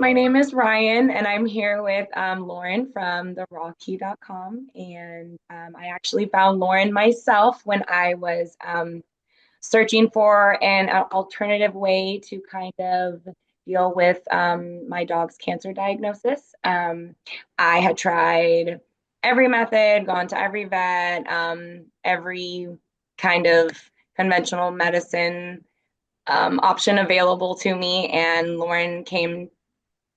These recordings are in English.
my name is Ryan, and I'm here with Lauren from therawkey.com. And I actually found Lauren myself when I was searching for an alternative way to kind of deal with my dog's cancer diagnosis. I had tried every method, gone to every vet, every kind of conventional medicine option available to me, and Lauren came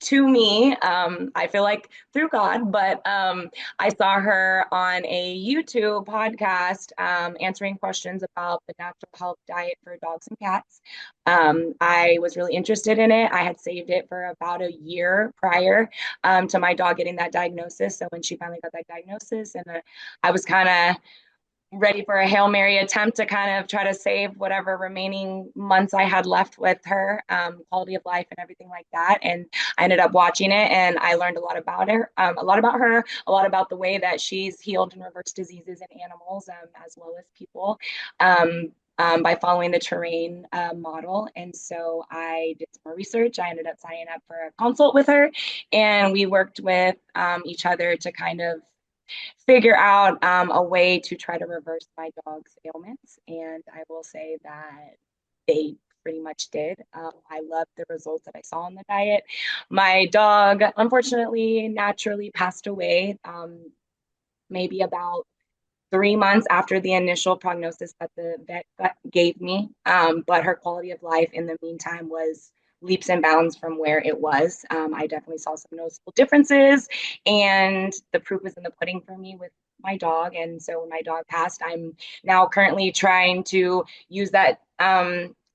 to me. I feel like through God, but I saw her on a YouTube podcast answering questions about the natural health diet for dogs and cats. I was really interested in it. I had saved it for about a year prior to my dog getting that diagnosis. So when she finally got that diagnosis, and I was kind of ready for a Hail Mary attempt to kind of try to save whatever remaining months I had left with her, quality of life and everything like that. And I ended up watching it, and I learned a lot about her, a lot about the way that she's healed and reversed diseases in animals, as well as people. By following the terrain model. And so I did some more research. I ended up signing up for a consult with her, and we worked with each other to kind of figure out a way to try to reverse my dog's ailments. And I will say that they pretty much did. I loved the results that I saw on the diet. My dog, unfortunately, naturally passed away maybe about 3 months after the initial prognosis that the vet gave me. But her quality of life in the meantime was leaps and bounds from where it was. I definitely saw some noticeable differences, and the proof is in the pudding for me with my dog. And so when my dog passed, I'm now currently trying to use that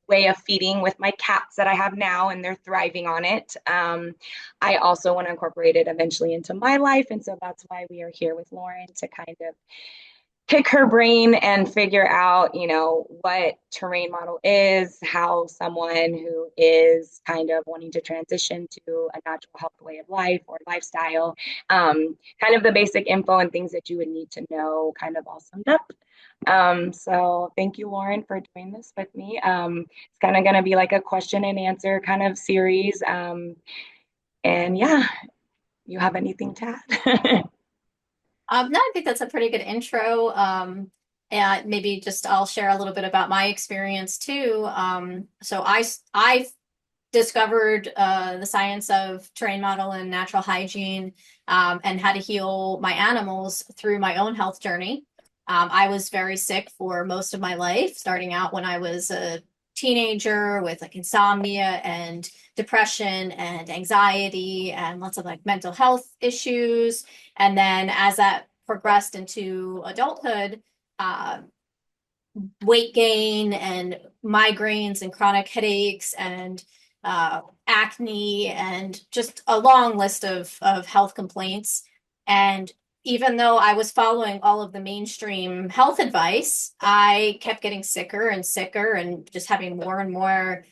way of feeding with my cats that I have now, and they're thriving on it. I also want to incorporate it eventually into my life, and so that's why we are here with Lauren to kind of pick her brain and figure out, what terrain model is, how someone who is kind of wanting to transition to a natural health way of life or lifestyle, kind of the basic info and things that you would need to know, kind of all summed up. So thank you, Lauren, for doing this with me. It's kind of going to be like a question and answer kind of series. And yeah, you have anything to add? No, I think that's a pretty good intro. And maybe just I'll share a little bit about my experience too. So I discovered the science of terrain model and natural hygiene, and how to heal my animals through my own health journey. I was very sick for most of my life, starting out when I was a teenager with like insomnia and depression and anxiety and lots of like mental health issues. And then as that progressed into adulthood, uh, weight gain and migraines and chronic headaches and acne and just a long list of health complaints. And even though I was following all of the mainstream health advice, I kept getting sicker and sicker and just having more and more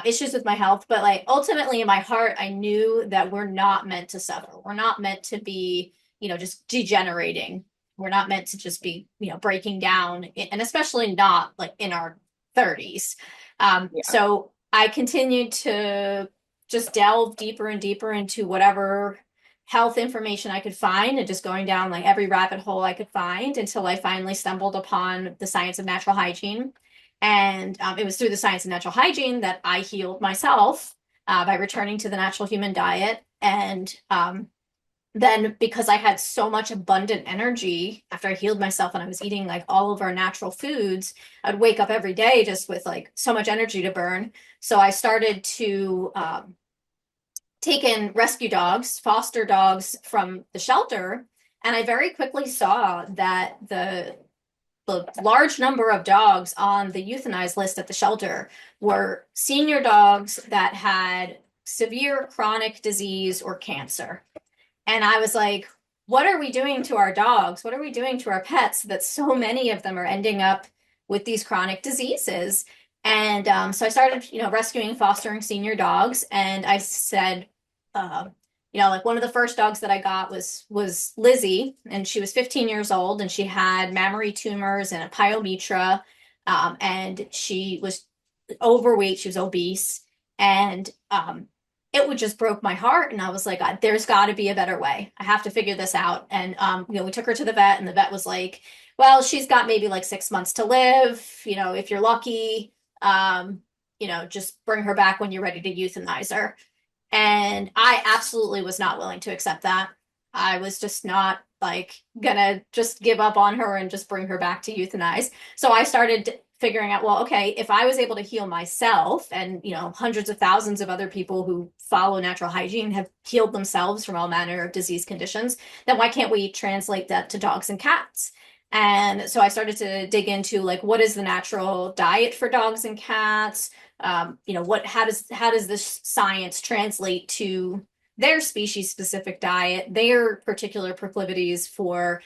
issues with my health. But like ultimately in my heart, I knew that we're not meant to suffer. We're not meant to be, just degenerating. We're not meant to just be, breaking down, and especially not like in our 30s. Yeah. So I continued to just delve deeper and deeper into whatever health information I could find, and just going down like every rabbit hole I could find until I finally stumbled upon the science of natural hygiene. And it was through the science of natural hygiene that I healed myself by returning to the natural human diet. And then because I had so much abundant energy after I healed myself and I was eating like all of our natural foods, I'd wake up every day just with like so much energy to burn. So I started to take in rescue dogs, foster dogs from the shelter. And I very quickly saw that the large number of dogs on the euthanized list at the shelter were senior dogs that had severe chronic disease or cancer. And I was like, what are we doing to our dogs? What are we doing to our pets that so many of them are ending up with these chronic diseases? And so I started, rescuing, fostering senior dogs. And I said, uh, like one of the first dogs that I got was Lizzie, and she was 15 years old, and she had mammary tumors and a pyometra, and she was overweight. She was obese, and it would just broke my heart. And I was like, there's got to be a better way. I have to figure this out. And, we took her to the vet, and the vet was like, well, she's got maybe like 6 months to live. If you're lucky, just bring her back when you're ready to euthanize her. And I absolutely was not willing to accept that. I was just not like gonna just give up on her and just bring her back to euthanize. So I started figuring out, well, okay, if I was able to heal myself, and hundreds of thousands of other people who follow natural hygiene have healed themselves from all manner of disease conditions, then why can't we translate that to dogs and cats? And so I started to dig into, like, what is the natural diet for dogs and cats? How does this science translate to their species specific diet, their particular proclivities for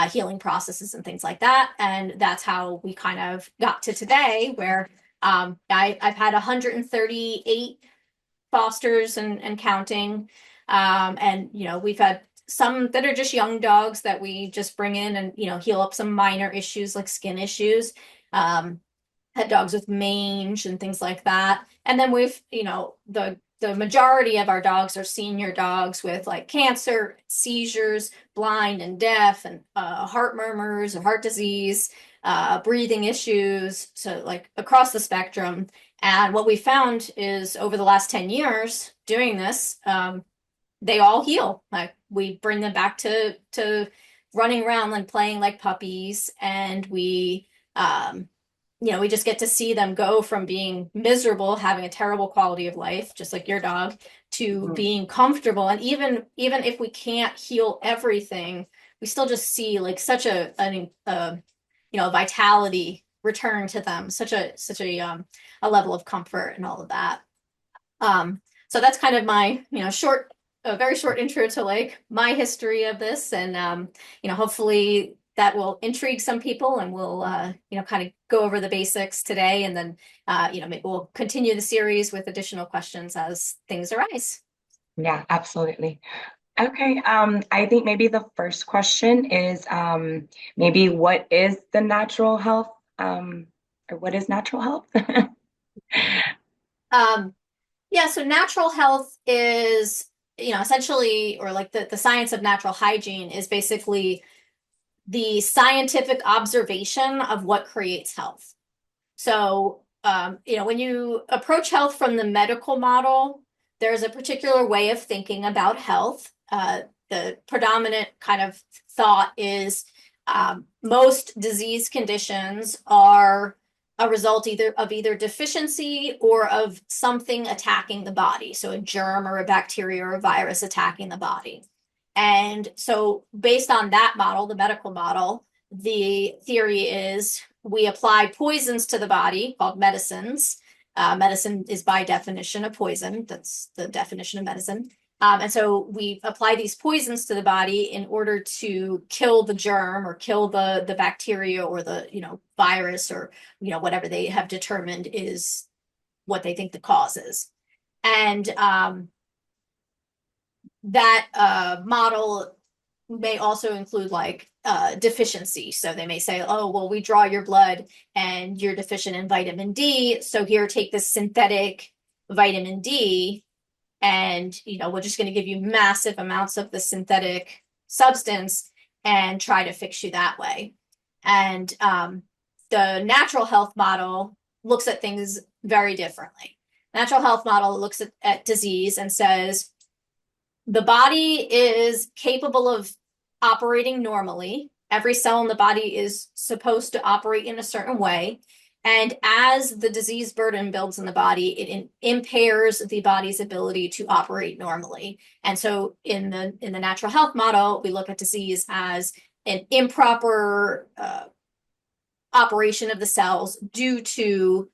healing processes and things like that. And that's how we kind of got to today, where I've had 138 fosters and counting. We've had some that are just young dogs that we just bring in and, heal up some minor issues like skin issues. Had dogs with mange and things like that. And then we've, the majority of our dogs are senior dogs with like cancer, seizures, blind and deaf, and heart murmurs or heart disease, breathing issues. So like across the spectrum. And what we found is over the last 10 years doing this, they all heal. Like we bring them back to running around and playing like puppies, and we just get to see them go from being miserable, having a terrible quality of life, just like your dog, to being comfortable. And even if we can't heal everything, we still just see like such a vitality return to them, such a level of comfort and all of that. So that's kind of my a very short intro to like my history of this, and hopefully that will intrigue some people, and we'll kind of go over the basics today, and then maybe we'll continue the series with additional questions as things arise. Yeah, absolutely. Okay, I think maybe the first question is maybe what is the natural health, or what is natural health? Yeah, so natural health is, essentially, or like the science of natural hygiene is basically the scientific observation of what creates health. So, when you approach health from the medical model, there's a particular way of thinking about health. The predominant kind of thought is most disease conditions are a result either deficiency or of something attacking the body. So a germ or a bacteria or a virus attacking the body. And so based on that model, the medical model, the theory is we apply poisons to the body called medicines. Medicine is by definition a poison. That's the definition of medicine. And so we apply these poisons to the body in order to kill the germ or kill the bacteria or the virus or whatever they have determined is what they think the cause is. And that model may also include like deficiency. So they may say, oh, well, we draw your blood and you're deficient in vitamin D. So here, take this synthetic vitamin D, and we're just going to give you massive amounts of the synthetic substance and try to fix you that way. And the natural health model looks at things very differently. Natural health model looks at disease and says the body is capable of operating normally. Every cell in the body is supposed to operate in a certain way. And as the disease burden builds in the body, it impairs the body's ability to operate normally. And so in the natural health model, we look at disease as an improper operation of the cells due to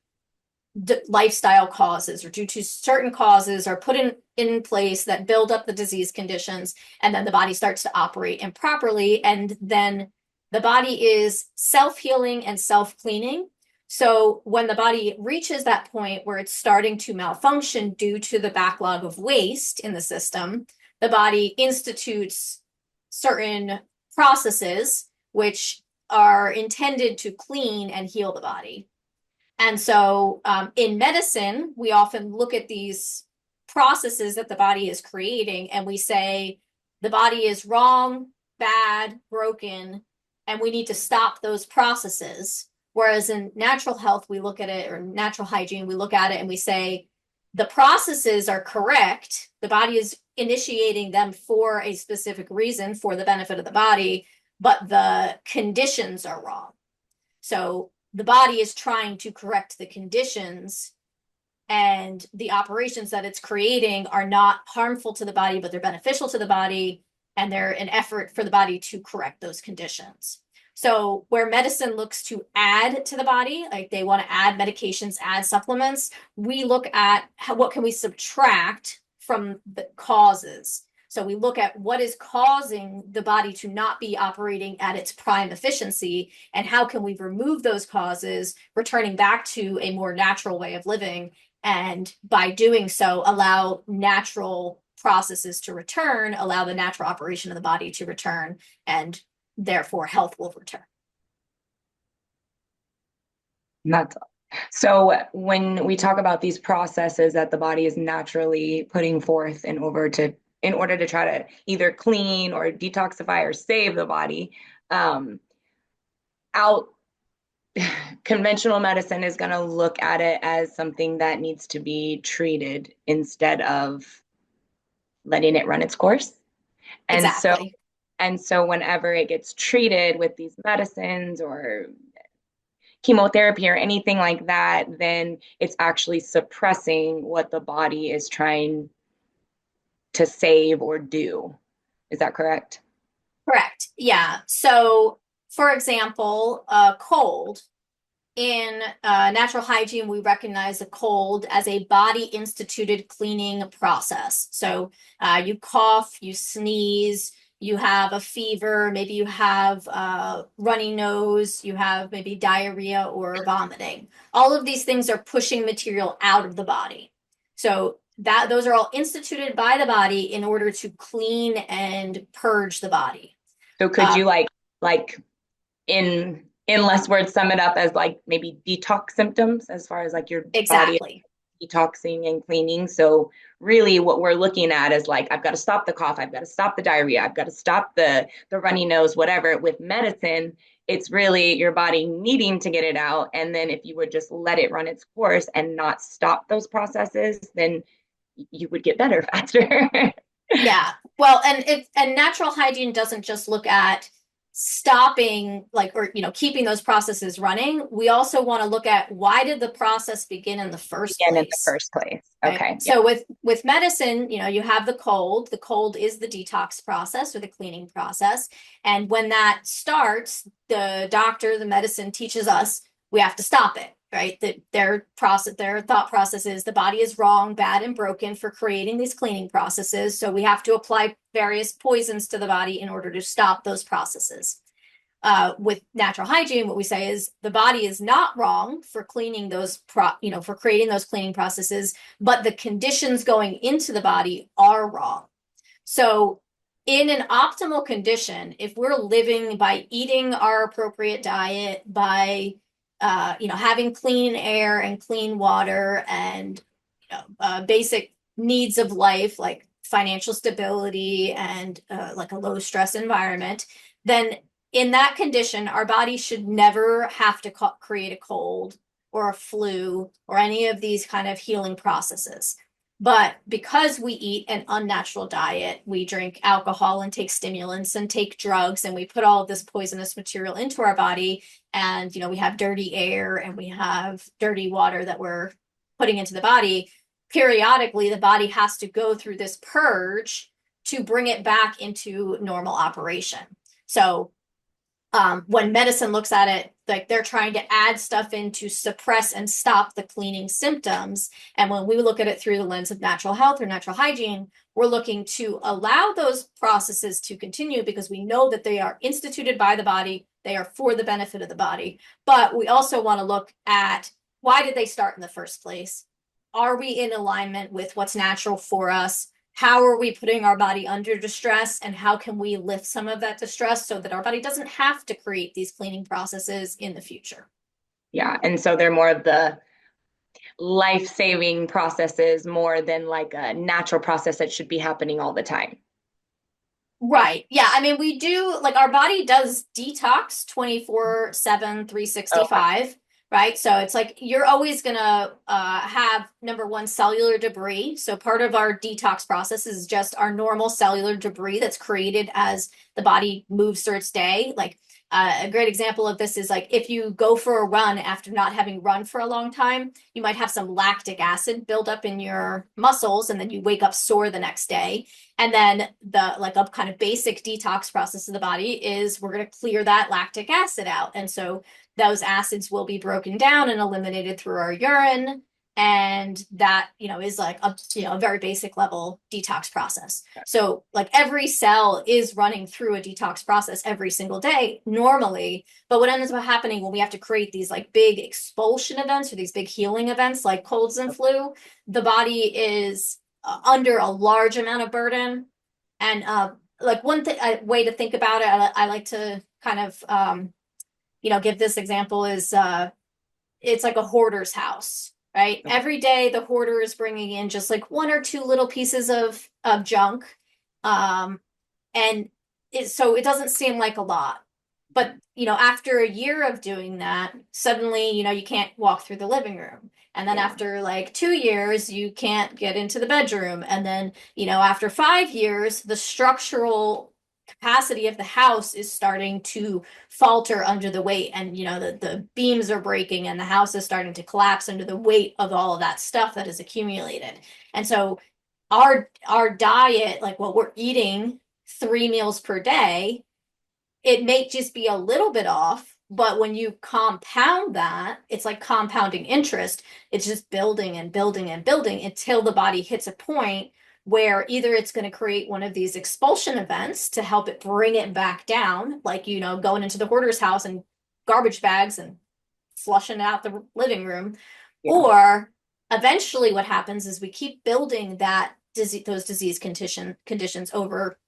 lifestyle causes, or due to certain causes are put in place that build up the disease conditions, and then the body starts to operate improperly, and then the body is self-healing and self-cleaning. So when the body reaches that point where it's starting to malfunction due to the backlog of waste in the system, the body institutes certain processes which are intended to clean and heal the body. And so in medicine, we often look at these processes that the body is creating, and we say the body is wrong, bad, broken, and we need to stop those processes. Whereas in natural health, we look at it, or natural hygiene, we look at it and we say the processes are correct. The body is initiating them for a specific reason, for the benefit of the body, but the conditions are wrong. So the body is trying to correct the conditions, and the operations that it's creating are not harmful to the body, but they're beneficial to the body, and they're an effort for the body to correct those conditions. So where medicine looks to add to the body, like they want to add medications, add supplements, we look at what can we subtract from the causes. So we look at what is causing the body to not be operating at its prime efficiency, and how can we remove those causes, returning back to a more natural way of living, and by doing so, allow natural processes to return, allow the natural operation of the body to return, and therefore health will return. That's so when we talk about these processes that the body is naturally putting forth in order to try to either clean or detoxify or save the body, out conventional medicine is going to look at it as something that needs to be treated instead of letting it run its course. And so Exactly. and so whenever it gets treated with these medicines or chemotherapy or anything like that, then it's actually suppressing what the body is trying to save or do. Is that correct? Correct. Yeah. So, for example, a cold. In natural hygiene, we recognize a cold as a body instituted cleaning process. So you cough, you sneeze, you have a fever, maybe you have runny nose, you have maybe diarrhea or vomiting. All of these things are pushing material out of the body. So that those are all instituted by the body in order to clean and purge the body. So could Uh, you like in less words sum it up as like maybe detox symptoms as far as like your body exactly. detoxing and cleaning? So really what we're looking at is like I've got to stop the cough, I've got to stop the diarrhea, I've got to stop the runny nose, whatever. With medicine, it's really your body needing to get it out. And then if you would just let it run its course and not stop those processes, then you would get better faster. Yeah. Well, and natural hygiene doesn't just look at stopping like or keeping those processes running. We also want to look at why did the process begin in the first Again, in the place. first place. Right. Okay. Yeah. So with medicine, you have the cold. The cold is the detox process or the cleaning process. And when that starts, the doctor, the medicine teaches us we have to stop it, right? That their thought process is the body is wrong, bad, and broken for creating these cleaning processes. So we have to apply various poisons to the body in order to stop those processes. With natural hygiene, what we say is the body is not wrong for cleaning those for creating those cleaning processes, but the conditions going into the body are wrong. So in an optimal condition, if we're living by eating our appropriate diet, by having clean air and clean water and basic needs of life like financial stability and like a low stress environment, then in that condition, our body should never have to create a cold or a flu or any of these kind of healing processes. But because we eat an unnatural diet, we drink alcohol and take stimulants and take drugs, and we put all of this poisonous material into our body, and we have dirty air and we have dirty water that we're putting into the body. Periodically, the body has to go through this purge to bring it back into normal operation. So when medicine looks at it, like they're trying to add stuff in to suppress and stop the cleaning symptoms. And when we look at it through the lens of natural health or natural hygiene, we're looking to allow those processes to continue because we know that they are instituted by the body. They are for the benefit of the body. But we also want to look at why did they start in the first place? Are we in alignment with what's natural for us? How are we putting our body under distress, and how can we lift some of that distress so that our body doesn't have to create these cleaning processes in the future? Yeah. And so they're more of the life-saving processes more than like a natural process that should be happening all the time. Right. Yeah. I mean, we do like our body does detox 24/7, Okay. 365, right? So it's like you're always gonna have number one, cellular debris. So part of our detox process is just our normal cellular debris that's created as the body moves through its day. Like a great example of this is like if you go for a run after not having run for a long time, you might have some lactic acid build up in your muscles, and then you wake up sore the next day. And then the like a kind of basic detox process of the body is we're going to clear that lactic acid out. And so those acids will be broken down and eliminated through our urine. And that, is like a very basic level detox process. So like every cell is running through a detox process every single day normally. But what ends up happening when we have to create these like big expulsion events or these big healing events like colds and flu, the body is under a large amount of burden. And like one way to think about it, I like to kind of give this example is it's like a hoarder's house, right? Okay. Every day the hoarder is bringing in just like one or two little pieces of junk, um, and so it doesn't seem like a lot. But after a year of doing that, suddenly you can't walk through the living room. And then Yeah. after like 2 years, you can't get into the bedroom. And then after 5 years, the structural capacity of the house is starting to falter under the weight, and the beams are breaking and the house is starting to collapse under the weight of all of that stuff that is accumulated. And so our diet, like what we're eating 3 meals per day, it may just be a little bit off, but when you compound that, it's like compounding interest. It's just building and building and building until the body hits a point where either it's going to create one of these expulsion events to help it bring it back down, like, going into the hoarder's house and garbage bags and flushing out the living room. Yeah. Or eventually what happens is we keep building those disease conditions over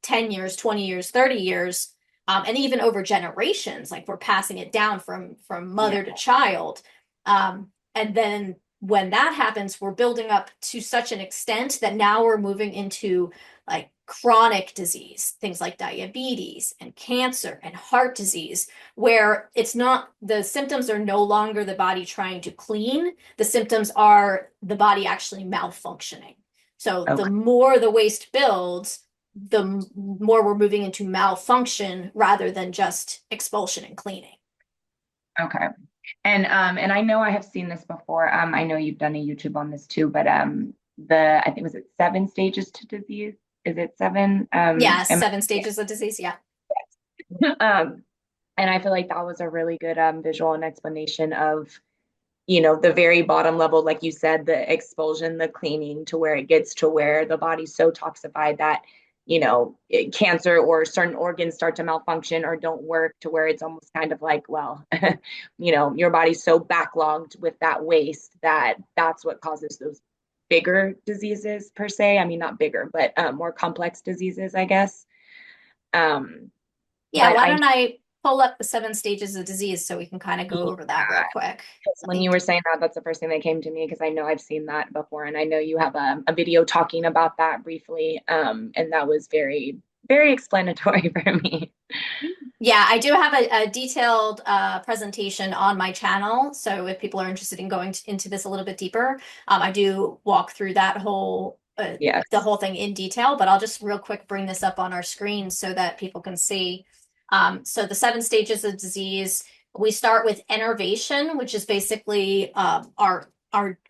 10 years, 20 years, 30 years, and even over generations, like we're passing it down from Yeah. mother to child. And then when that happens, we're building up to such an extent that now we're moving into like chronic disease, things like diabetes and cancer and heart disease, where it's not, the symptoms are no longer the body trying to clean, the symptoms are the body actually malfunctioning. So the Okay. more the waste builds, the more we're moving into malfunction rather than just expulsion and cleaning. Okay. And I know I have seen this before. I know you've done a YouTube on this too, but the I think was it 7 stages to disease? Is it seven? Yeah, 7 stages of disease. Yeah. Um, and I feel like that was a really good visual and explanation of, the very bottom level, like you said, the expulsion, the cleaning to where it gets to where the body's so toxified that, cancer or certain organs start to malfunction or don't work to where it's almost kind of like, well, your body's so backlogged with that waste that that's what causes those bigger diseases per se. I mean, not bigger, but more complex diseases, I guess. Um, Yeah, but why I don't I pull up the 7 stages of disease so we can kind of go over that real Yeah, quick. because Let when me you were saying that, that's the first thing that came to me because I know I've seen that before, and I know you have a video talking about that briefly, and that was very, very explanatory for me. Yeah, I do have a detailed presentation on my channel. So if people are interested in going into this a little bit deeper, I do walk through that Yes. the whole thing in detail, but I'll just real quick bring this up on our screen so that people can see. So the 7 stages of disease, we start with innervation, which is basically our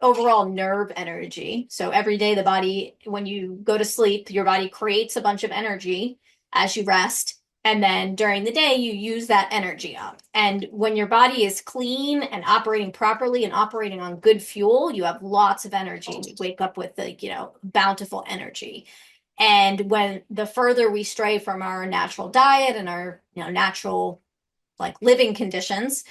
overall nerve energy. So every day the body, when you go to sleep, your body creates a bunch of energy as you rest. And then during the day, you use that energy up. And when your body is clean and operating properly and operating on good fuel, you have lots of energy. You wake up with bountiful energy. And when the further we stray from our natural diet and our natural like living conditions,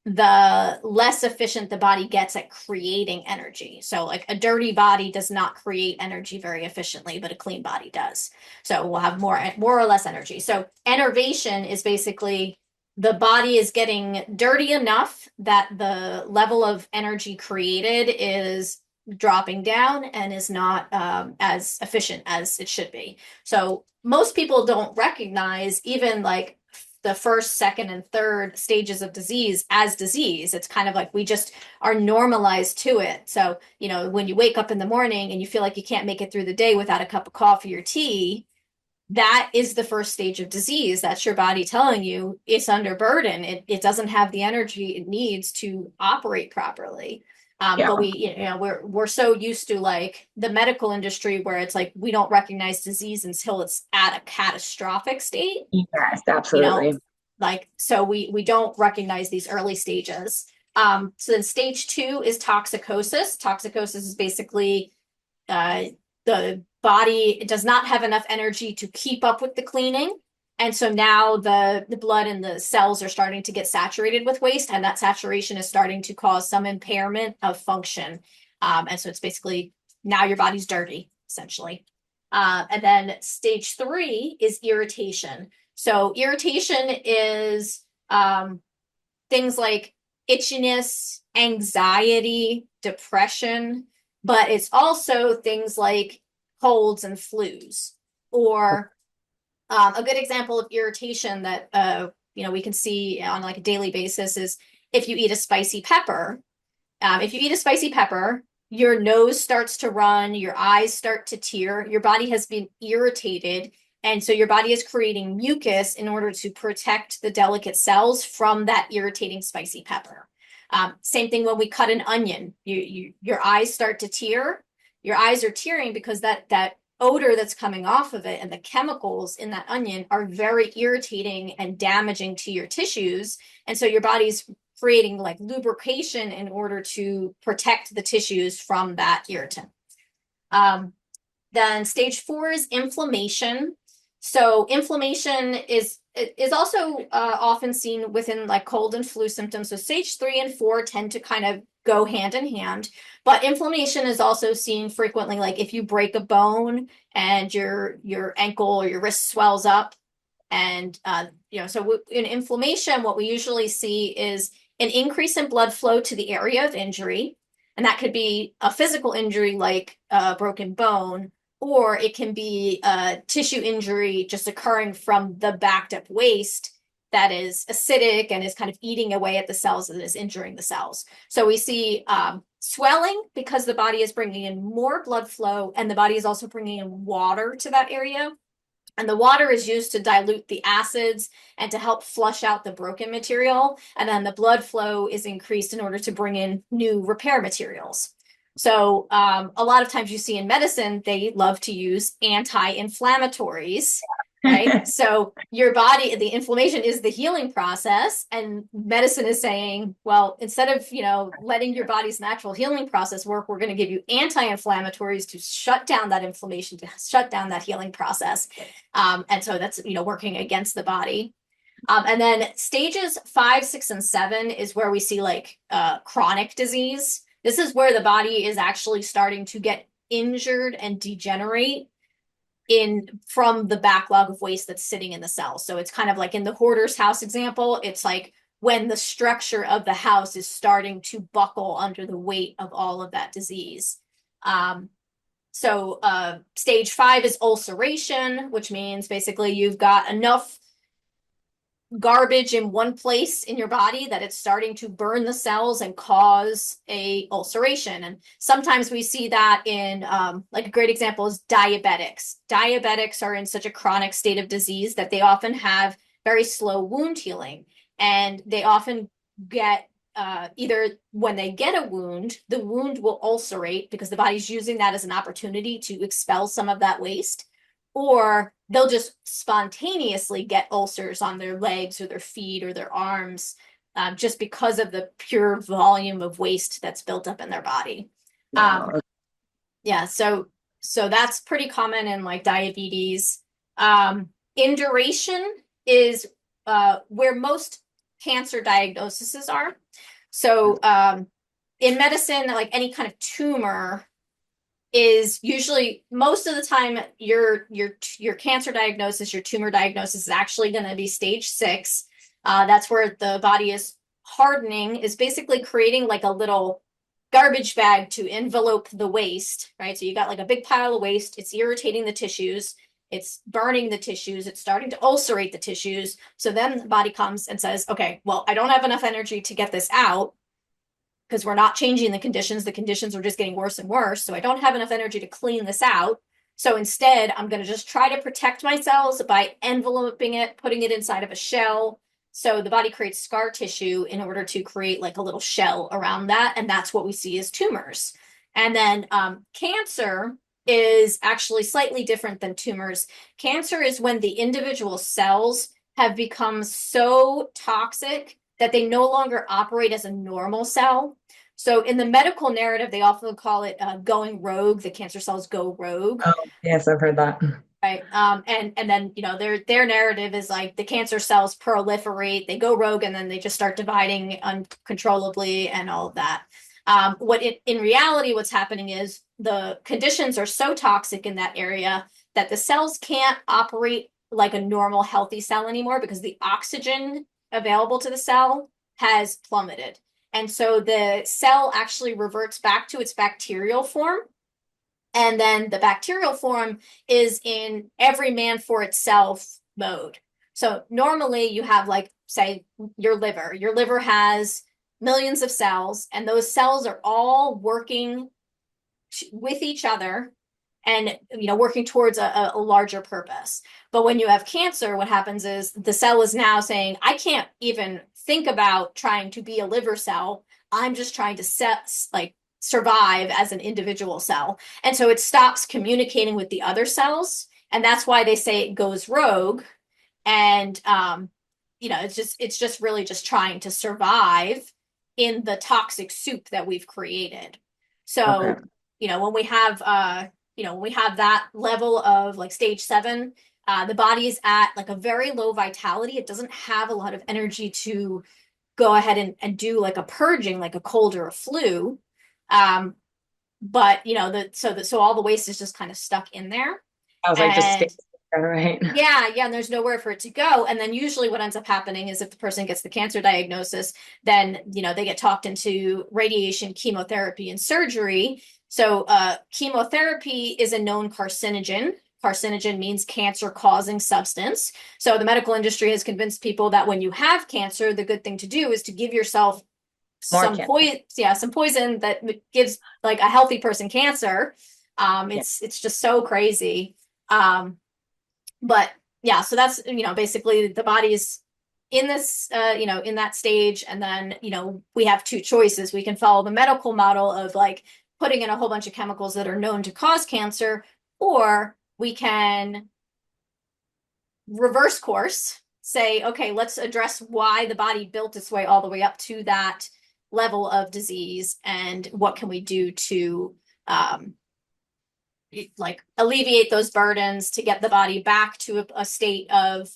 the less efficient the body gets at creating energy. So like a dirty body does not create energy very efficiently, but a clean body does. So we'll have more or less energy. So enervation is basically the body is getting dirty enough that the level of energy created is dropping down and is not as efficient as it should be. So most people don't recognize even like the first, second, and third stages of disease as disease. It's kind of like we just are normalized to it. So, you know, when you wake up in the morning and you feel like you can't make it through the day without a cup of coffee or tea, that is the first stage of disease. That's your body telling you it's under burden. It doesn't have the energy it needs to operate properly. Yeah. But we're so used to like the medical industry where it's like we don't recognize disease until it's at a catastrophic state. Yes, You know, absolutely. like so we don't recognize these early stages. So then stage two is toxicosis. Toxicosis is basically uh, the body does not have enough energy to keep up with the cleaning. And so now the blood and the cells are starting to get saturated with waste, and that saturation is starting to cause some impairment of function. And so it's basically now your body's dirty, essentially. And then stage three is irritation. So irritation is things like itchiness, anxiety, depression, but it's also things like colds and flus. Or a good example of irritation that we can see on like a daily basis is if you eat a spicy pepper. If you eat a spicy pepper, your nose starts to run, your eyes start to tear, your body has been irritated, and so your body is creating mucus in order to protect the delicate cells from that irritating spicy pepper. Same thing when we cut an onion. Your eyes start to tear. Your eyes are tearing because that odor that's coming off of it and the chemicals in that onion are very irritating and damaging to your tissues. And so your body's creating like lubrication in order to protect the tissues from that irritant. Then stage four is inflammation. So inflammation is also often seen within like cold and flu symptoms. So stage three and four tend to kind of go hand in hand, but inflammation is also seen frequently. Like if you break a bone and your ankle or your wrist swells up, and so in inflammation, what we usually see is an increase in blood flow to the area of injury, and that could be a physical injury like a broken bone, or it can be a tissue injury just occurring from the backed up waste that is acidic and is kind of eating away at the cells and is injuring the cells. So we see swelling because the body is bringing in more blood flow, and the body is also bringing in water to that area. And the water is used to dilute the acids and to help flush out the broken material. And then the blood flow is increased in order to bring in new repair materials. So a lot of times you see in medicine, they love to use anti-inflammatories, right? So your body, the inflammation is the healing process, and medicine is saying, well, instead of, letting your body's natural healing process work, we're going to give you anti-inflammatories to shut down that inflammation, to shut down that healing process. And so that's, working against the body. And then stages 5, 6, and 7 is where we see like chronic disease. This is where the body is actually starting to get injured and degenerate from the backlog of waste that's sitting in the cells. So it's kind of like in the hoarder's house example, it's like when the structure of the house is starting to buckle under the weight of all of that disease. So stage 5 is ulceration, which means basically you've got enough garbage in one place in your body that it's starting to burn the cells and cause a ulceration. And sometimes we see that in like a great example is diabetics. Diabetics are in such a chronic state of disease that they often have very slow wound healing, and they often get either when they get a wound, the wound will ulcerate because the body's using that as an opportunity to expel some of that waste, or they'll just spontaneously get ulcers on their legs or their feet or their arms just because of the pure volume of waste that's built up in their body. Wow. Yeah, so that's pretty common in like diabetes. Induration is where most cancer diagnoses are. So in medicine, like any kind of tumor is usually most of the time your cancer diagnosis, your tumor diagnosis is actually going to be stage 6. That's where the body is hardening, is basically creating like a little garbage bag to envelope the waste, right? So you got like a big pile of waste, it's irritating the tissues, it's burning the tissues, it's starting to ulcerate the tissues. So then the body comes and says, okay, well, I don't have enough energy to get this out because we're not changing the conditions. The conditions are just getting worse and worse. So I don't have enough energy to clean this out. So instead, I'm going to just try to protect my cells by enveloping it, putting it inside of a shell. So the body creates scar tissue in order to create like a little shell around that. And that's what we see as tumors. And then cancer is actually slightly different than tumors. Cancer is when the individual cells have become so toxic that they no longer operate as a normal cell. So in the medical narrative, they often call it going rogue. The cancer cells go rogue. Oh, yes, I've heard that. Right. And then, their narrative is like the cancer cells proliferate, they go rogue, and then they just start dividing uncontrollably and all of that. In reality, what's happening is the conditions are so toxic in that area that the cells can't operate like a normal healthy cell anymore because the oxygen available to the cell has plummeted. And so the cell actually reverts back to its bacterial form. And then the bacterial form is in every man for itself mode. So normally you have, like, say, your liver. Your liver has millions of cells, and those cells are all working with each other and working towards a larger purpose. But when you have cancer, what happens is the cell is now saying, I can't even think about trying to be a liver cell. I'm just trying to survive as an individual cell. And so it stops communicating with the other cells. And that's why they say it goes rogue. And it's just really just trying to survive in the toxic soup that we've created. So, Okay. when we have that level of like stage 7, the body is at like a very low vitality. It doesn't have a lot of energy to go ahead and do like a purging, like a cold or a flu. But so all the waste is just kind of stuck in there. I was like, just stay And there, right? yeah, and there's nowhere for it to go. And then usually what ends up happening is if the person gets the cancer diagnosis, then they get talked into radiation, chemotherapy, and surgery. So chemotherapy is a known carcinogen. Carcinogen means cancer-causing substance. So the medical industry has convinced people that when you have cancer, the good thing to do is to give yourself More some cancer. poison that gives like a healthy person cancer. Yeah. It's just so crazy. But yeah, so that's basically the body's in this in that stage. And then we have two choices. We can follow the medical model of like putting in a whole bunch of chemicals that are known to cause cancer, or we can reverse course, say, okay, let's address why the body built its way all the way up to that level of disease, and what can we do to like alleviate those burdens to get the body back to a state of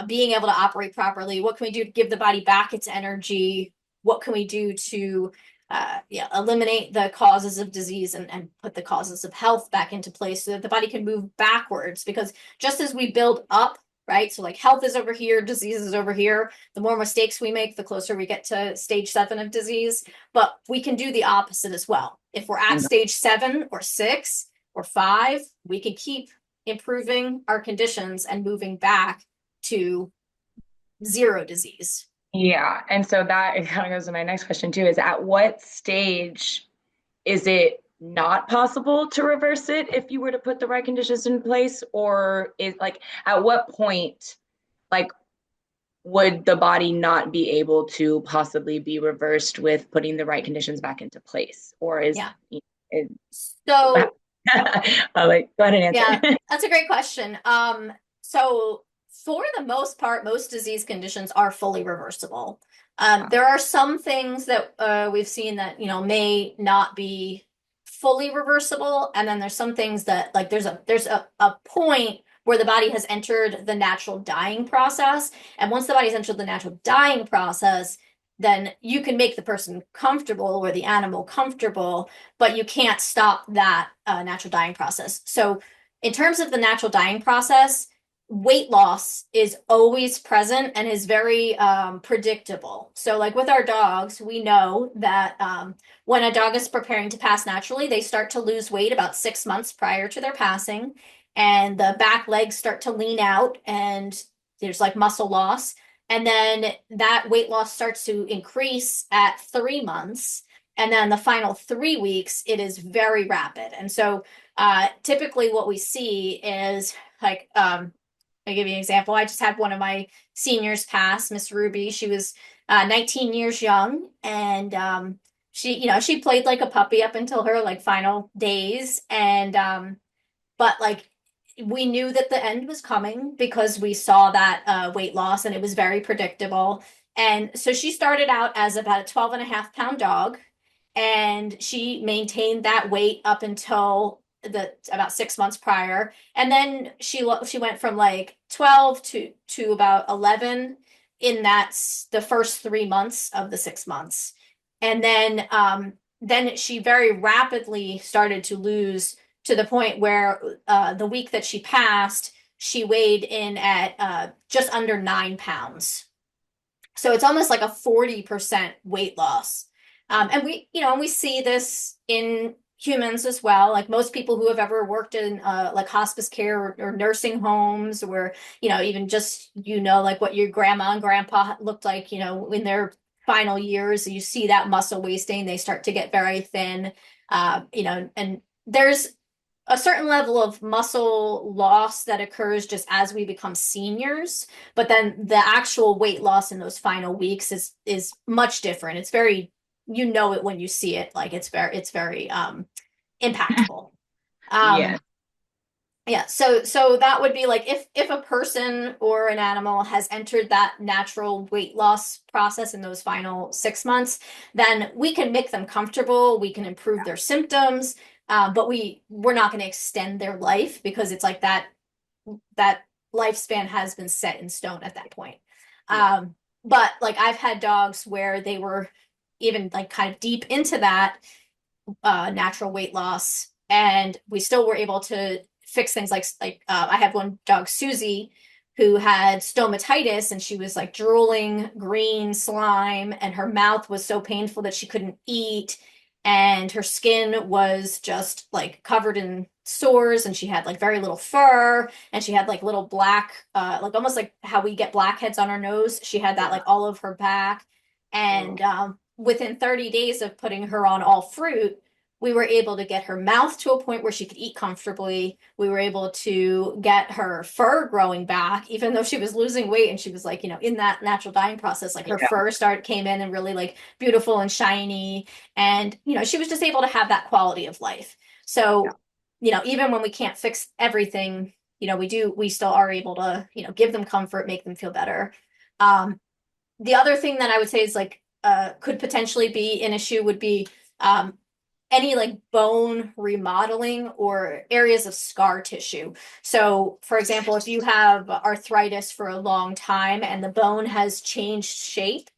being able to operate properly. What can we do to give the body back its energy? What can we do to eliminate the causes of disease and put the causes of health back into place so that the body can move backwards? Because just as we build up, right? So like health is over here, disease is over here. The more mistakes we make, the closer we get to stage 7 of disease. But we can do the opposite as well. If we're at stage 7 or 6 or 5, we can keep improving our conditions and moving back to 0 disease. Yeah. And so that it kind of goes to my next question too, is at what stage is it not possible to reverse it if you were to put the right conditions in place? Or is like at what point, like, would the body not be able to possibly be reversed with putting the right conditions back into place? Or is Yeah. it, So I'll like go ahead and yeah, answer. that's a great question. So for the most part, most disease conditions are fully reversible. There are some things that we've seen that may not be fully reversible, and then there's some things that like there's a point where the body has entered the natural dying process, and once the body's entered the natural dying process, then you can make the person comfortable or the animal comfortable, but you can't stop that natural dying process. So in terms of the natural dying process, weight loss is always present and is very predictable. So, like with our dogs, we know that when a dog is preparing to pass naturally, they start to lose weight about 6 months prior to their passing, and the back legs start to lean out, and there's like muscle loss. And then that weight loss starts to increase at 3 months. And then the final 3 weeks, it is very rapid. And so typically what we see is like I'll give you an example. I just had one of my seniors pass, Miss Ruby. She was 19 years young, and she played like a puppy up until her like final days, and but like we knew that the end was coming because we saw that weight loss, and it was very predictable. And so she started out as about a 12.5 pound dog, and she maintained that weight up until the about 6 months prior, and then she went from like 12 to about 11 in that's the first 3 months of the 6 months. And then she very rapidly started to lose, to the point where the week that she passed, she weighed in at just under 9 pounds. So it's almost like a 40% weight loss. And we see this in humans as well. Like most people who have ever worked in like hospice care or nursing homes, or, even just, like what your grandma and grandpa looked like, in their final years, you see that muscle wasting, they start to get very thin, and there's a certain level of muscle loss that occurs just as we become seniors, but then the actual weight loss in those final weeks is much different. It's very, it when you see it, like it's very impactful. Yeah. Yeah, so that would be like if a person or an animal has entered that natural weight loss process in those final 6 months, then we can make them comfortable, we can improve their symptoms, but we're not going to extend their life, because it's like that lifespan has been set in stone at that point. Yeah. But like I've had dogs where they were even like kind of deep into that natural weight loss, and we still were able to fix things like I had one dog, Susie, who had stomatitis, and she was like drooling green slime, and her mouth was so painful that she couldn't eat, and her skin was just like covered in sores, and she had like very little fur, and she had like little black like almost like how we get blackheads on our nose. She had that Yeah. like all of her back. Oh, And within 30 days of putting her on all fruit, we were able to get her mouth to a point where she could eat comfortably. We were able to get her fur growing back, even though she was losing weight, and she was like, in that natural dying process, like her yeah. fur came in and really like beautiful and shiny. And, she was just able to have that quality of life. Yeah. So, even when we can't fix everything, we still are able to, give them comfort, make them feel better. The other thing that I would say is like, could potentially be an issue would be, any like bone remodeling or areas of scar tissue. So, for example, if you have arthritis for a long time and the bone has changed shape,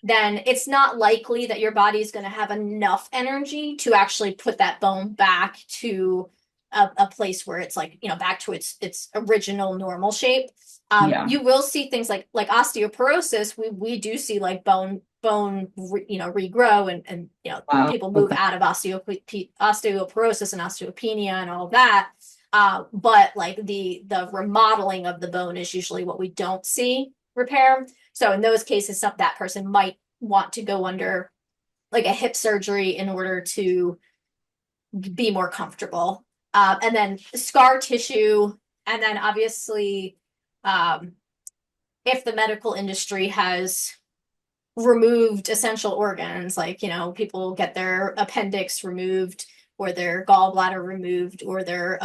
then it's not likely that your body is going to have enough energy to actually put that bone back to a place where it's like, back to its original normal shape. Yeah. You will see things like osteoporosis. We do see like bone regrow, and Wow. people move Okay. out of osteoporosis and osteopenia and all of that. But like the remodeling of the bone is usually what we don't see repair. So in those cases, that person might want to go under like a hip surgery in order to be more comfortable. And then scar tissue, and then obviously, um, if the medical industry has removed essential organs, like, people get their appendix removed, or their gallbladder removed, or their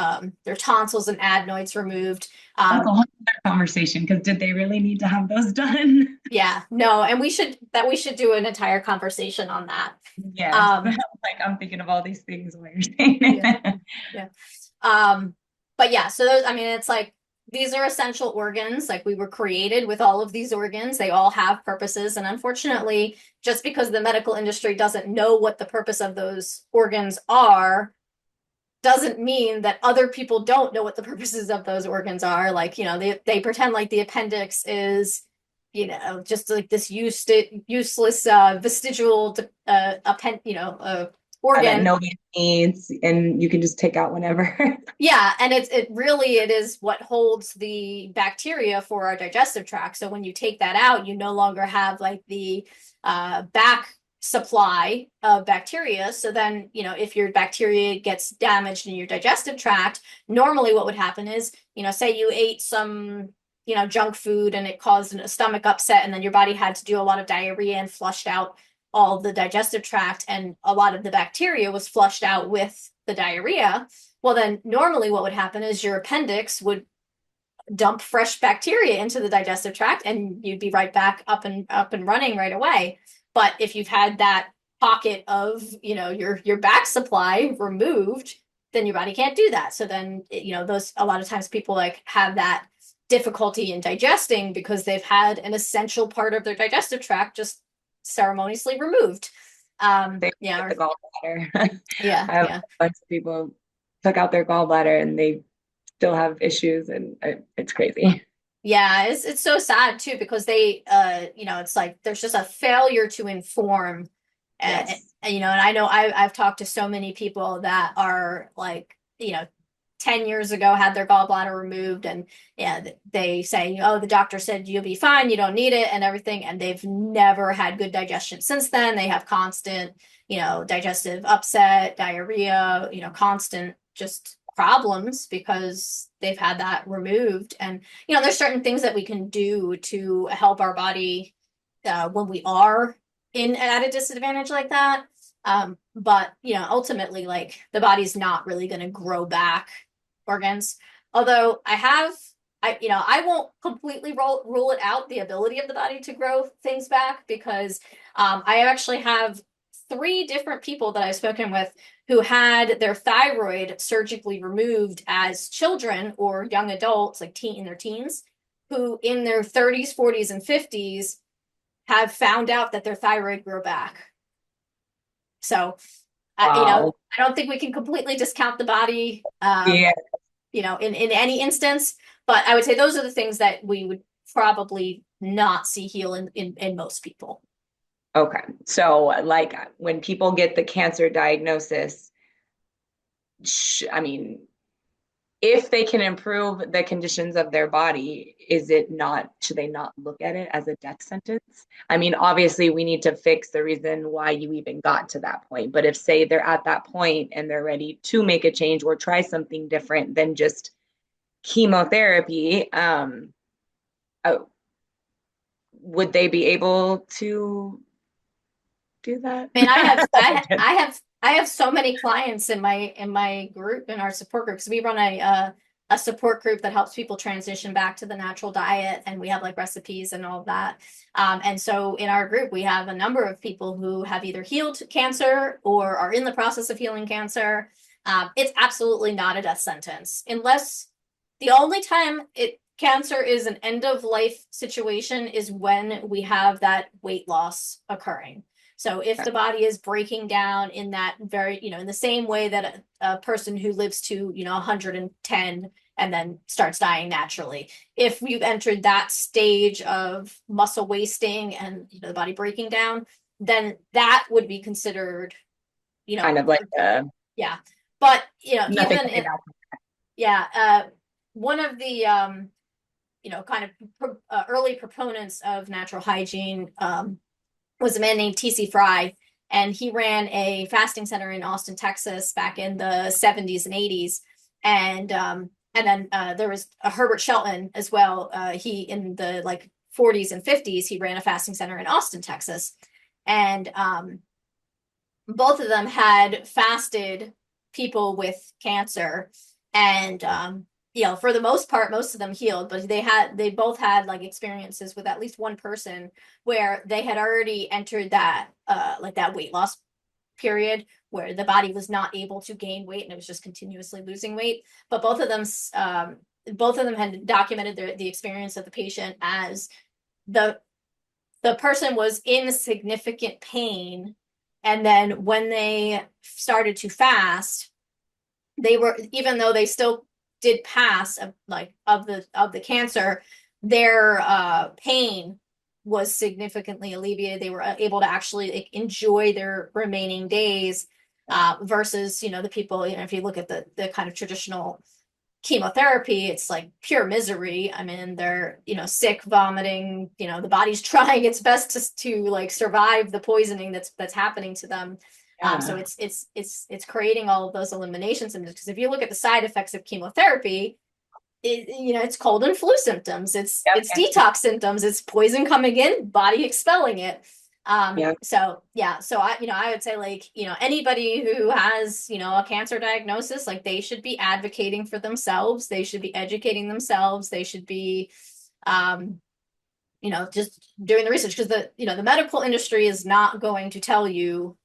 tonsils and adenoids removed. That's a whole other conversation, because did they really need to have those done? Yeah, no, and we should do an entire conversation on that. Yes. Um, Like I'm thinking of all these things while you're saying yeah, it. yeah. Um, but yeah, so those, I mean, it's like these are essential organs. Like we were created with all of these organs. They all have purposes. And unfortunately, just because the medical industry doesn't know what the purpose of those organs are, doesn't mean that other people don't know what the purposes of those organs are. Like, they pretend like the appendix is, just like this useless vestigial That organ. nobody needs, and you can just take out whenever. Yeah, and it is what holds the bacteria for our digestive tract. So when you take that out, you no longer have like the back supply of bacteria. So then, if your bacteria gets damaged in your digestive tract, normally what would happen is, say you ate some, junk food and it caused a stomach upset, and then your body had to do a lot of diarrhea and flushed out all the digestive tract, and a lot of the bacteria was flushed out with the diarrhea. Well, then normally what would happen is your appendix would dump fresh bacteria into the digestive tract, and you'd be right back up and running right away. But if you've had that pocket of, your back supply removed, then your body can't do that. So then, those, a lot of times people like have that difficulty in digesting because they've had an essential part of their digestive tract just ceremoniously removed. They Yeah, get the gallbladder. yeah, I have a yeah. bunch of people took out their gallbladder and they still have issues, and it's crazy. Yeah, it's so sad too because they it's like there's just a failure to inform. Yes. And I know I've talked to so many people that are like, 10 years ago had their gallbladder removed, and yeah, they say, oh, the doctor said you'll be fine, you don't need it and everything, and they've never had good digestion since then. They have constant, digestive upset, diarrhea, constant just problems because they've had that removed. And there's certain things that we can do to help our body when we are in at a disadvantage like that. But ultimately, like the body's not really going to grow back organs. Although I won't completely rule it out, the ability of the body to grow things back, because I actually have three different people that I've spoken with who had their thyroid surgically removed as children or young adults, like in their teens, who in their 30s, 40s, and 50s have found out that their thyroid grew back. So, Wow. I don't think we can completely discount the body, Yeah. in any instance, but I would say those are the things that we would probably not see heal in most people. Okay. So, like, when people get the cancer diagnosis, I mean, if they can improve the conditions of their body, should they not look at it as a death sentence? I mean, obviously, we need to fix the reason why you even got to that point. But if, say, they're at that point and they're ready to make a change or try something different than just chemotherapy, oh, would they be able to do that? I mean, I have so many clients in my group, in our support group, because we run a support group that helps people transition back to the natural diet, and we have like recipes and all of that. And so in our group, we have a number of people who have either healed cancer or are in the process of healing cancer. It's absolutely not a death sentence, unless the only time cancer is an end of life situation is when we have that weight loss occurring. So if the body is breaking down in that very, in the same way that a person who lives to, 110 and then starts dying naturally, if we've entered that stage of muscle wasting and, the body breaking down, then that would be considered, Kind of like yeah. But, nothing. even in, yeah, one of the, kind of early proponents of natural hygiene, was a man named T.C. Fry, and he ran a fasting center in Austin, Texas, back in the 70s and 80s. And then there was a Herbert Shelton as well. He in the like 40s and 50s, he ran a fasting center in Austin, Texas, and both of them had fasted people with cancer, and for the most part, most of them healed, but they both had like experiences with at least one person where they had already entered that like that weight loss period where the body was not able to gain weight and it was just continuously losing weight. But both of them had documented the experience of the patient as the person was in significant pain, and then when they started to fast, they were, even though they still did pass of the cancer, their pain was significantly alleviated. They were able to actually like, enjoy their remaining days, versus, the people, if you look at the kind of traditional chemotherapy, it's like pure misery. I mean, they're, sick, vomiting, the body's trying its best to like survive the poisoning that's happening to them. So Yeah. it's creating all of those elimination symptoms. Because if you look at the side effects of chemotherapy, it's cold and flu symptoms, Yep. it's detox symptoms, it's poison coming in, body expelling it. Yep. So yeah, so I would say like, anybody who has, a cancer diagnosis, like they should be advocating for themselves, they should be educating themselves, they should be, um, just doing the research, because the medical industry is not going to tell you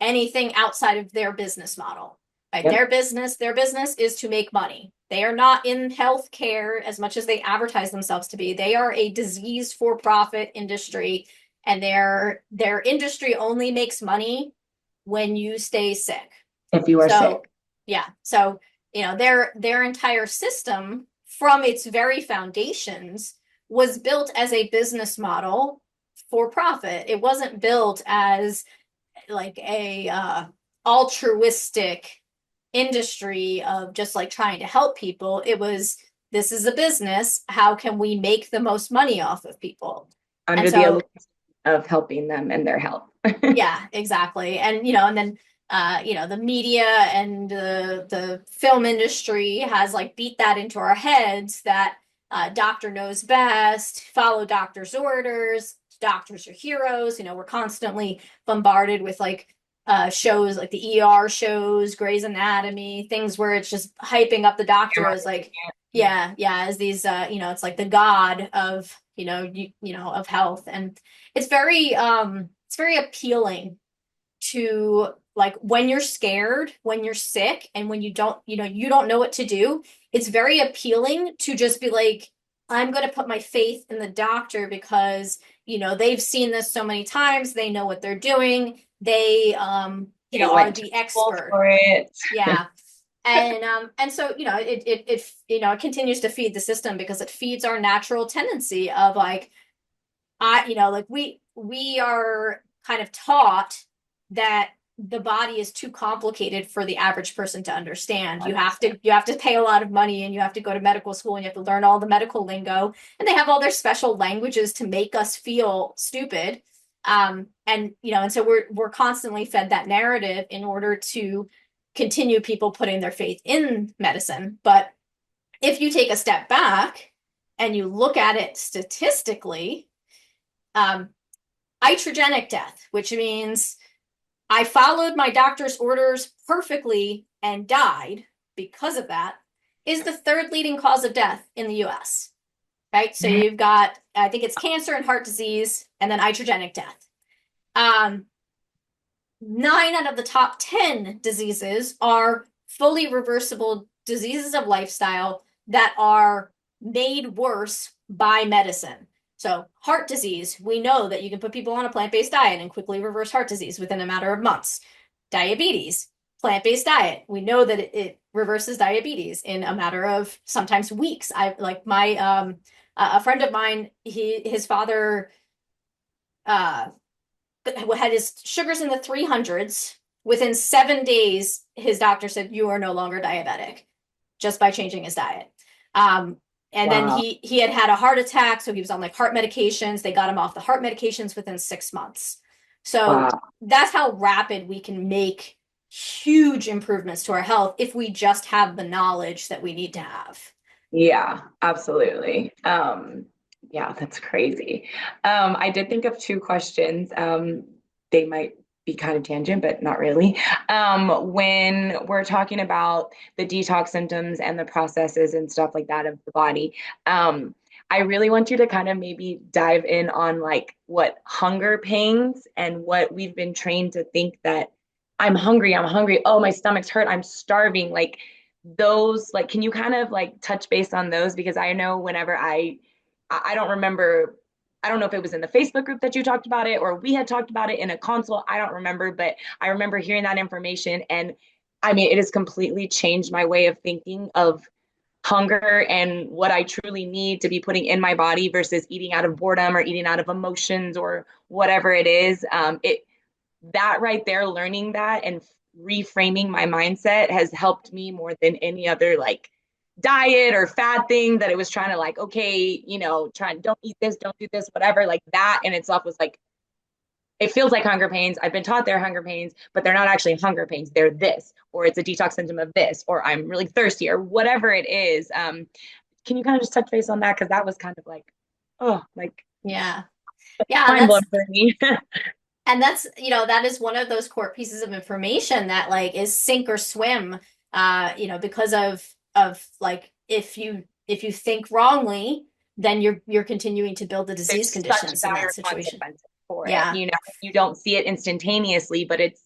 anything outside of their business model. Right? Yep. Their business is to make money. They are not in healthcare as much as they advertise themselves to be. They are a disease for profit industry, and their industry only makes money when you stay sick. If you are So sick. yeah, so their entire system from its very foundations was built as a business model for profit. It wasn't built as like a altruistic industry of just like trying to help people. It was, this is a business, how can we make the most money off of people? And Under the so illusion of helping them and their health. yeah, exactly. And and then the media and the film industry has like beat that into our heads that doctor knows best, follow doctor's orders, doctors are heroes. We're constantly bombarded with like shows like the ER shows, Grey's Anatomy, things where it's just hyping up the doctor as like, yeah, yeah, as these it's like the god of, of health. And it's very appealing to like when you're scared, when you're sick, and when you don't know what to do. It's very appealing to just be like, I'm going to put my faith in the doctor because, they've seen this so many times. They know what they're doing. They, They are went to the school expert. for it. Yeah. And so, it continues to feed the system because it feeds our natural tendency of like, like we are kind of taught that the body is too complicated for the average person to understand. You have to pay a lot of money, and you have to go to medical school, and you have to learn all the medical lingo, and they have all their special languages to make us feel stupid. And so we're constantly fed that narrative in order to continue people putting their faith in medicine. But if you take a step back and you look at it statistically, um, iatrogenic death, which means I followed my doctor's orders perfectly and died because of that, is the third leading cause of death in the US. Right? So you've got, I think it's cancer and heart disease, and then iatrogenic death. 9 out of the top 10 diseases are fully reversible diseases of lifestyle that are made worse by medicine. So, heart disease, we know that you can put people on a plant-based diet and quickly reverse heart disease within a matter of months. Diabetes, plant-based diet, we know that it reverses diabetes in a matter of sometimes weeks. I like my a friend of mine, his father had his sugars in the 300s. Within 7 days, his doctor said, "You are no longer diabetic," just by changing his diet. And then Wow. he had a heart attack, so he was on like heart medications. They got him off the heart medications within 6 months. So Wow. that's how rapid we can make huge improvements to our health if we just have the knowledge that we need to have. Yeah, absolutely. Yeah, that's crazy. I did think of two questions. They might be kind of tangent, but not really. When we're talking about the detox symptoms and the processes and stuff like that of the body, I really want you to kind of maybe dive in on like what hunger pangs and what we've been trained to think that I'm hungry, I'm hungry. Oh, my stomach's hurt, I'm starving. Like those, like, can you kind of like touch base on those? Because I know whenever I don't remember, I don't know if it was in the Facebook group that you talked about it or we had talked about it in a consult. I don't remember, but I remember hearing that information. And I mean, it has completely changed my way of thinking of hunger and what I truly need to be putting in my body versus eating out of boredom or eating out of emotions or whatever it is. It that right there, learning that and reframing my mindset has helped me more than any other like diet or fad thing that it was trying to like, okay, don't eat this, don't do this, whatever. Like that in itself was like, it feels like hunger pains. I've been taught they're hunger pains, but they're not actually hunger pains. They're this, or it's a detox symptom of this, or I'm really thirsty, or whatever it is. Can you kind of just touch base on that? Because that was kind of like, oh, like Yeah. Yeah, mind blowing for me. and that's, that is one of those core pieces of information that like is sink or swim, because of like if you think wrongly, then you're continuing to build the disease There's such conditions in that dire situation. consequences for it. Yeah. You don't see it instantaneously, but it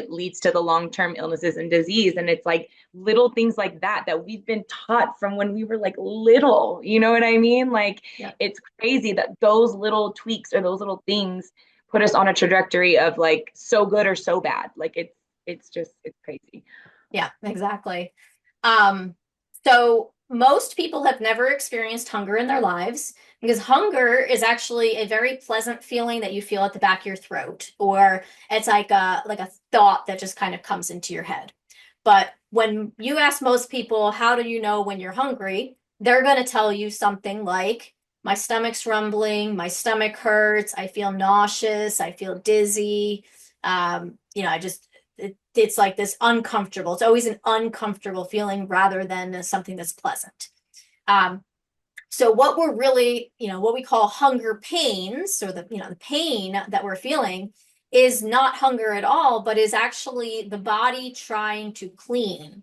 leads to the long-term illnesses and disease. And it's like little things like that we've been taught from when we were like little. You know what I mean? Like Yeah. it's crazy that those little tweaks or those little things put us on a trajectory of like so good or so bad. Like it's crazy. Yeah, exactly. Um, so most people have never experienced hunger in their lives because hunger is actually a very pleasant feeling that you feel at the back of your throat, or it's like a thought that just kind of comes into your head. But when you ask most people, how do you know when you're hungry? They're going to tell you something like, my stomach's rumbling, my stomach hurts, I feel nauseous, I feel dizzy. I just it's like this uncomfortable. It's always an uncomfortable feeling rather than something that's pleasant. Um, so what we're really, what we call hunger pains, or the pain that we're feeling is not hunger at all, but is actually the body trying to clean.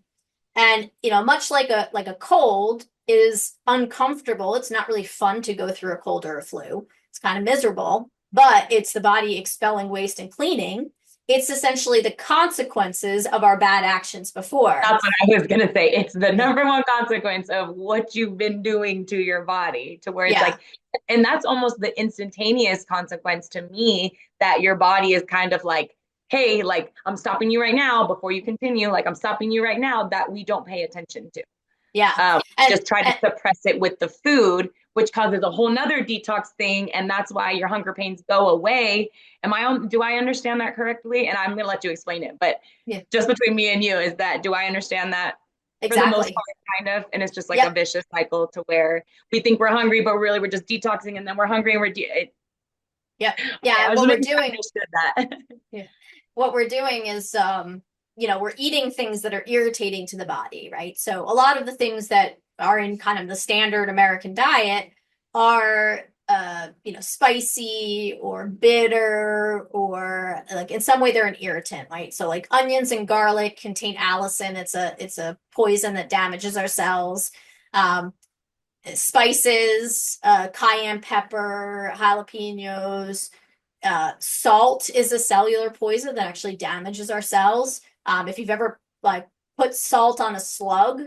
And, much like a cold is uncomfortable. It's not really fun to go through a cold or a flu. It's kind of miserable, but it's the body expelling waste and cleaning. It's essentially the consequences of our bad actions before. That's what I was gonna say. It's the number one consequence of what you've been doing to your body, to where it's Yeah. like, and that's almost the instantaneous consequence to me that your body is kind of like, hey, like I'm stopping you right now before you continue. Like I'm stopping you right now that we don't pay attention to. Yeah. We just try to And suppress it with the food, which causes a whole nother detox thing, and that's why your hunger pains go away. Do I understand that correctly? And I'm gonna let you explain it, but yeah, just between me and you, is that do I understand that for the most exactly. part, kind of? And it's just like a Yep. vicious cycle to where we think we're hungry, but really we're just detoxing, and then we're hungry and Yep. okay, Yeah. I And was what just we're making sure I doing, understood that. yeah, what we're doing is, we're eating things that are irritating to the body, right? So a lot of the things that are in kind of the standard American diet are, spicy or bitter, or like in some way they're an irritant, right? So like onions and garlic contain allicin. It's a poison that damages our cells. Um, Spices, cayenne pepper, jalapenos, salt is a cellular poison that actually damages our cells. If you've ever like put salt on a slug,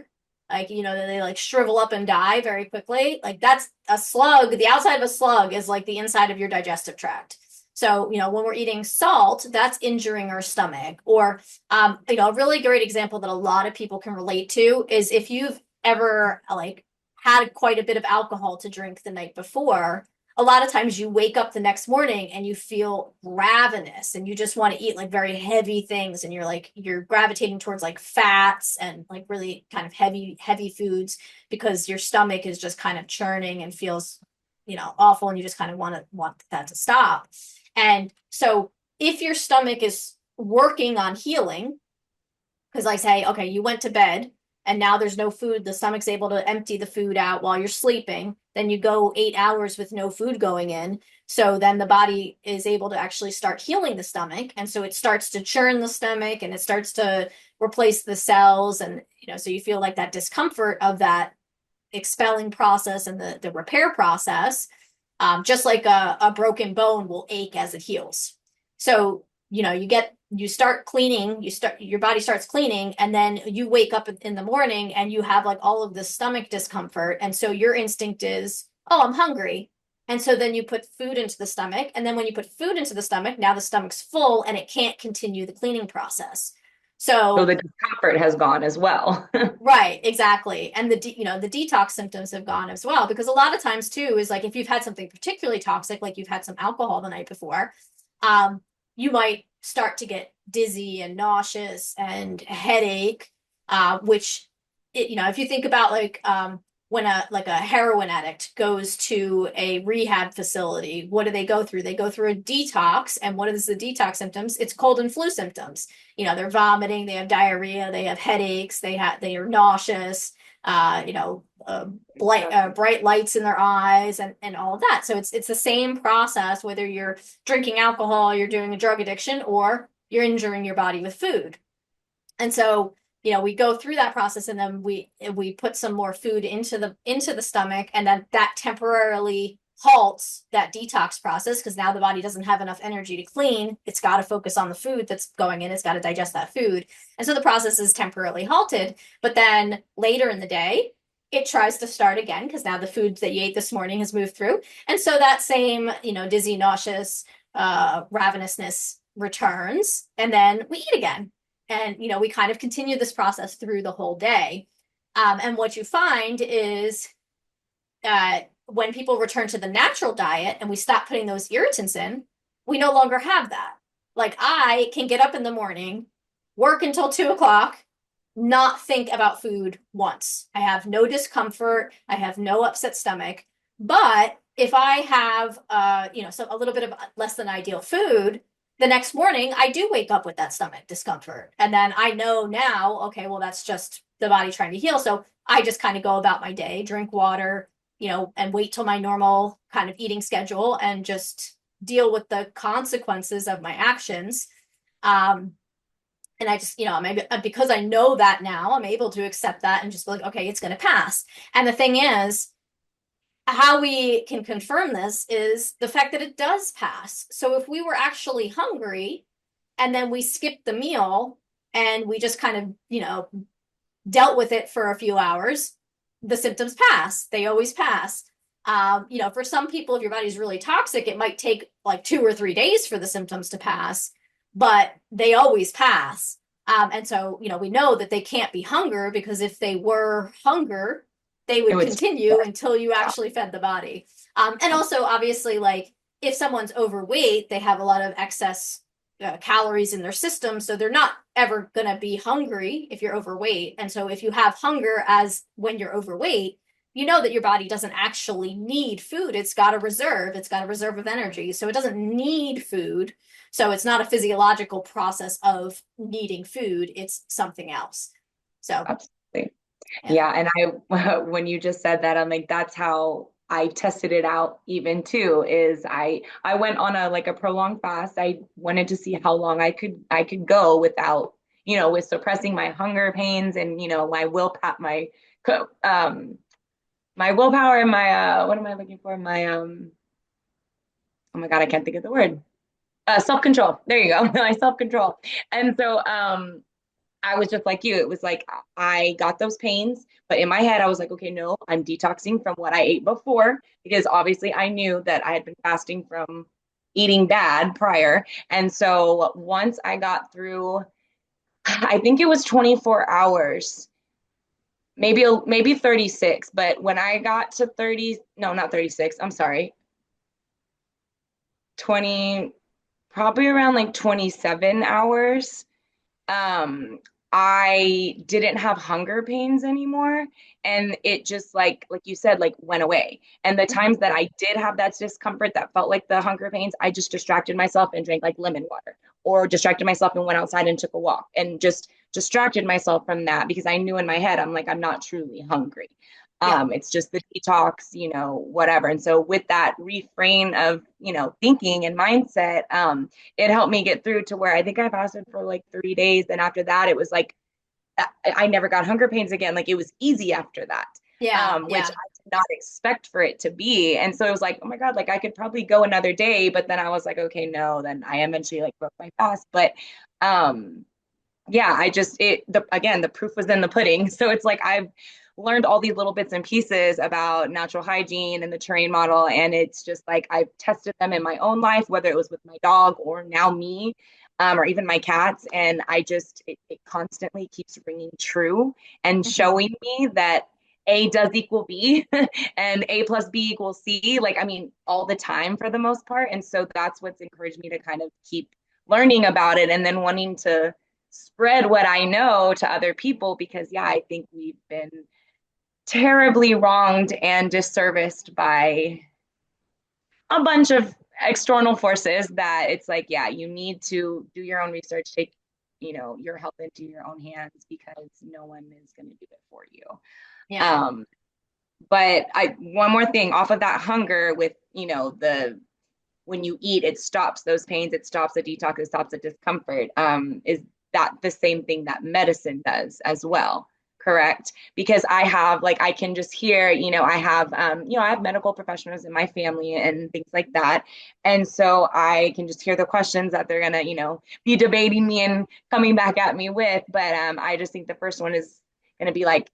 like they like shrivel up and die very quickly. Like that's a slug. The outside of a slug is like the inside of your digestive tract. So, when we're eating salt, that's injuring our stomach. Or, a really great example that a lot of people can relate to is if you've ever like had quite a bit of alcohol to drink the night before, a lot of times you wake up the next morning and you feel ravenous and you just want to eat like very heavy things, and you're gravitating towards like fats and like really kind of heavy foods because your stomach is just kind of churning and feels awful, and you just kind of want that to stop. And so if your stomach is working on healing, because I say, okay, you went to bed and now there's no food, the stomach's able to empty the food out while you're sleeping, then you go 8 hours with no food going in. So then the body is able to actually start healing the stomach. And so it starts to churn the stomach and it starts to replace the cells. And, so you feel like that discomfort of that expelling process and the repair process, just like a broken bone will ache as it heals. So, you start cleaning, your body starts cleaning, and then you wake up in the morning and you have like all of this stomach discomfort. And so your instinct is, oh, I'm hungry. And so then you put food into the stomach. And then when you put food into the stomach, now the stomach's full and it can't continue the cleaning process. So So the discomfort has gone as well. right, exactly. And the detox symptoms have gone as well because a lot of times too is like if you've had something particularly toxic, like you've had some alcohol the night before, um, you might start to get dizzy and nauseous and headache, which if you think about when a heroin addict goes to a rehab facility, what do they go through? They go through a detox, and what is the detox symptoms? It's cold and flu symptoms. They're vomiting, they have diarrhea, they have headaches, they are nauseous, bright lights in their eyes, and all of that. So it's the same process whether you're drinking alcohol, you're doing a drug addiction, or you're injuring your body with food. And so we go through that process, and then we put some more food into the stomach, and then that temporarily halts that detox process because now the body doesn't have enough energy to clean. It's got to focus on the food that's going in. It's got to digest that food. And so the process is temporarily halted. But then later in the day, it tries to start again because now the food that you ate this morning has moved through. And so that same, dizzy, nauseous, ravenousness returns. And then we eat again. And, we kind of continue this process through the whole day. And what you find is when people return to the natural diet and we stop putting those irritants in, we no longer have that. Like I can get up in the morning, work until 2 o'clock, not think about food once. I have no discomfort. I have no upset stomach. But if I have, so a little bit of less than ideal food, the next morning I do wake up with that stomach discomfort. And then I know now, okay, well, that's just the body trying to heal. So I just kind of go about my day, drink water, and wait till my normal kind of eating schedule and just deal with the consequences of my actions. And I just, maybe because I know that now, I'm able to accept that and just be like, okay, it's going to pass. And the thing is, how we can confirm this is the fact that it does pass. So if we were actually hungry and then we skipped the meal and we just kind of, dealt with it for a few hours, the symptoms pass. They always pass. For some people, if your body's really toxic, it might take like 2 or 3 days for the symptoms to pass, but they always pass. And so, we know that they can't be hunger because if they were hunger, they It would would, continue until you actually fed the body. And also, obviously, like if someone's overweight, they have a lot of excess calories in their system. So they're not ever going to be hungry if you're overweight. And so if you have hunger as when you're overweight, you know that your body doesn't actually need food. It's got a reserve. It's got a reserve of energy. So it doesn't need food. So it's not a physiological process of needing food. It's something else. So, absolutely. yeah. Yeah. And when you just said that, I'm like, that's how I tested it out even too, is I went on a prolonged fast. I wanted to see how long I could go without, with suppressing my hunger pains and, um, my willpower and my, what am I looking for? Oh my God, I can't think of the word. Self-control. There you go. My self-control. And so, I was just like you. It was like I got those pains, but in my head, I was like, okay, no, I'm detoxing from what I ate before because obviously I knew that I had been fasting from eating bad prior. And so once I got through, I think it was 24 hours, maybe 36, but when I got to 30, no, not 36, I'm sorry, 20, probably around like 27 hours, um I didn't have hunger pains anymore, and it just like you said, like went away. And the times that I did have that discomfort that felt like the hunger pains, I just distracted myself and drank like lemon water, or distracted myself and went outside and took a walk and just distracted myself from that because I knew in my head, I'm like, I'm not truly hungry. Yep. It's just the detox, whatever. And so with that refrain of, thinking and mindset, it helped me get through to where I think I fasted for like 3 days. And after that, it was like, I never got hunger pains again. Like it was easy after that, Yeah. which Yeah. I did not expect for it to be. And so it was like, oh my God, like I could probably go another day. But then I was like, okay, no, then I eventually like broke my fast. But yeah, again, the proof was in the pudding. So it's like I've learned all these little bits and pieces about natural hygiene and the terrain model. And it's just like I've tested them in my own life, whether it was with my dog or now me. or even my cats. And it constantly keeps ringing true and Mhm. showing me that A does equal B and A plus B equals C, like, I mean, all the time for the most part. And so that's what's encouraged me to kind of keep learning about it and then wanting to spread what I know to other people because, yeah, I think we've been terribly wronged and disserviced by a bunch of external forces that it's like, yeah, you need to do your own research, take, your health into your own hands because no one is going to do it for you. Yeah. But one more thing off of that hunger with, when you eat, it stops those pains, it stops the detox, it stops the discomfort. Is that the same thing that medicine does as well? Correct. Because I can just hear, I have medical professionals in my family and things like that. And so I can just hear the questions that they're going to, be debating me and coming back at me with. But I just think the first one is going to be like,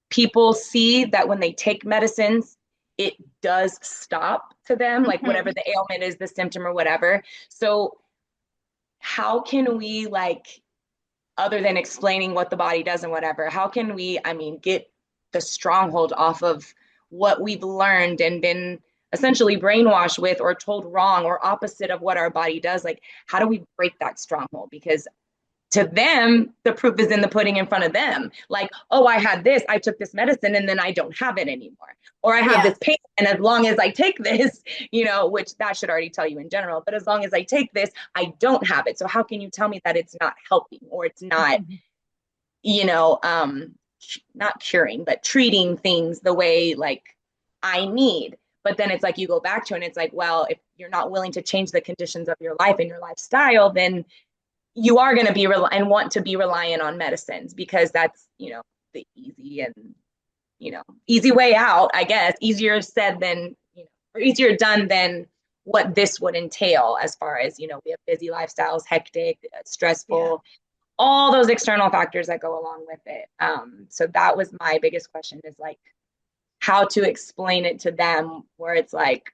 people see that when they take medicines, it does stop to them, like whatever Mhm. the ailment is, the symptom or whatever. So, how can we, like, other than explaining what the body does and whatever, how can we, I mean, get the stronghold off of what we've learned and been essentially brainwashed with or told wrong or opposite of what our body does? Like, how do we break that stronghold? Because to them, the proof is in the pudding in front of them. Like, oh, I had this, I took this medicine, and then I don't have it anymore. Or I have Yeah. this pain, and as long as I take this, which that should already tell you in general, but as long as I take this, I don't have it. So how can you tell me that it's not helping or it's not, Mhm. you know, um, not curing, but treating things the way like I need? But then it's like you go back to it and it's like, well, if you're not willing to change the conditions of your life and your lifestyle, then you are going to be and want to be reliant on medicines because that's the easy and easy way out, I guess. Easier said than or easier done than what this would entail as far as we have busy lifestyles, hectic, Yeah. stressful, all those external factors that go along with it. So that was my biggest question, is like how to explain it to them where it's like,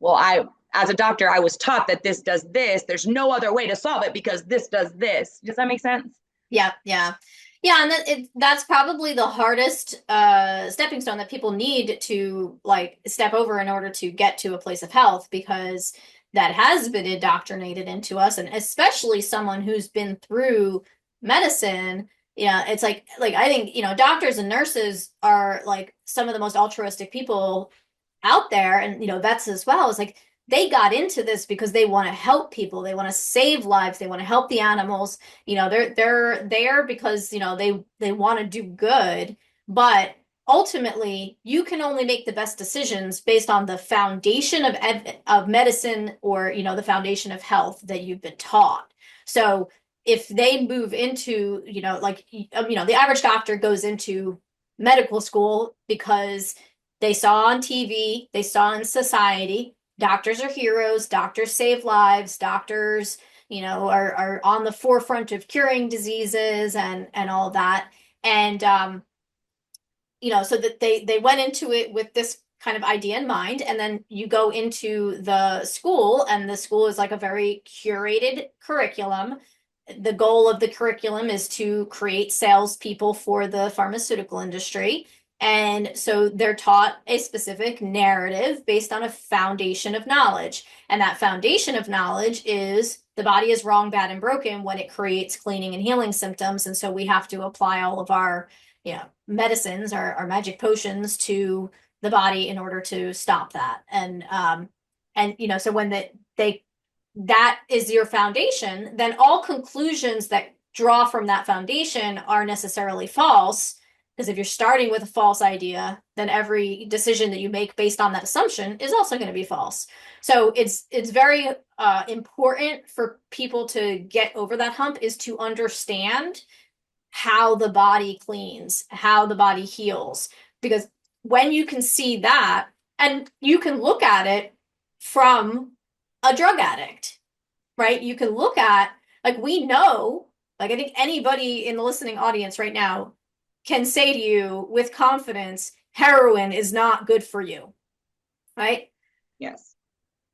well, as a doctor, I was taught that this does this. There's no other way to solve it because this does this. Does that make sense? Yeah, yeah. Yeah, and that's probably the hardest stepping stone that people need to like step over in order to get to a place of health because that has been indoctrinated into us, and especially someone who's been through medicine. Yeah, it's like I think, doctors and nurses are like some of the most altruistic people out there, and vets as well. Is like they got into this because they want to help people, they want to save lives, they want to help the animals. They're there because they want to do good, but ultimately you can only make the best decisions based on the foundation of medicine, or the foundation of health that you've been taught. So if they move into, the average doctor goes into medical school because they saw on TV, they saw in society, doctors are heroes, doctors save lives, doctors, are on the forefront of curing diseases and all that. And so that they went into it with this kind of idea in mind, and then you go into the school, and the school is like a very curated curriculum. The goal of the curriculum is to create salespeople for the pharmaceutical industry. And so they're taught a specific narrative based on a foundation of knowledge. And that foundation of knowledge is the body is wrong, bad, and broken when it creates cleaning and healing symptoms. And so we have to apply all of our, medicines, our magic potions to the body in order to stop that. And so when they that is your foundation, then all conclusions that draw from that foundation are necessarily false. Because if you're starting with a false idea, then every decision that you make based on that assumption is also going to be false. So it's very important for people to get over that hump, is to understand how the body cleans, how the body heals. Because when you can see that, and you can look at it from a drug addict, right? You can look at, like, we know, like, I think anybody in the listening audience right now can say to you with confidence, heroin is not good for you, right? Yes.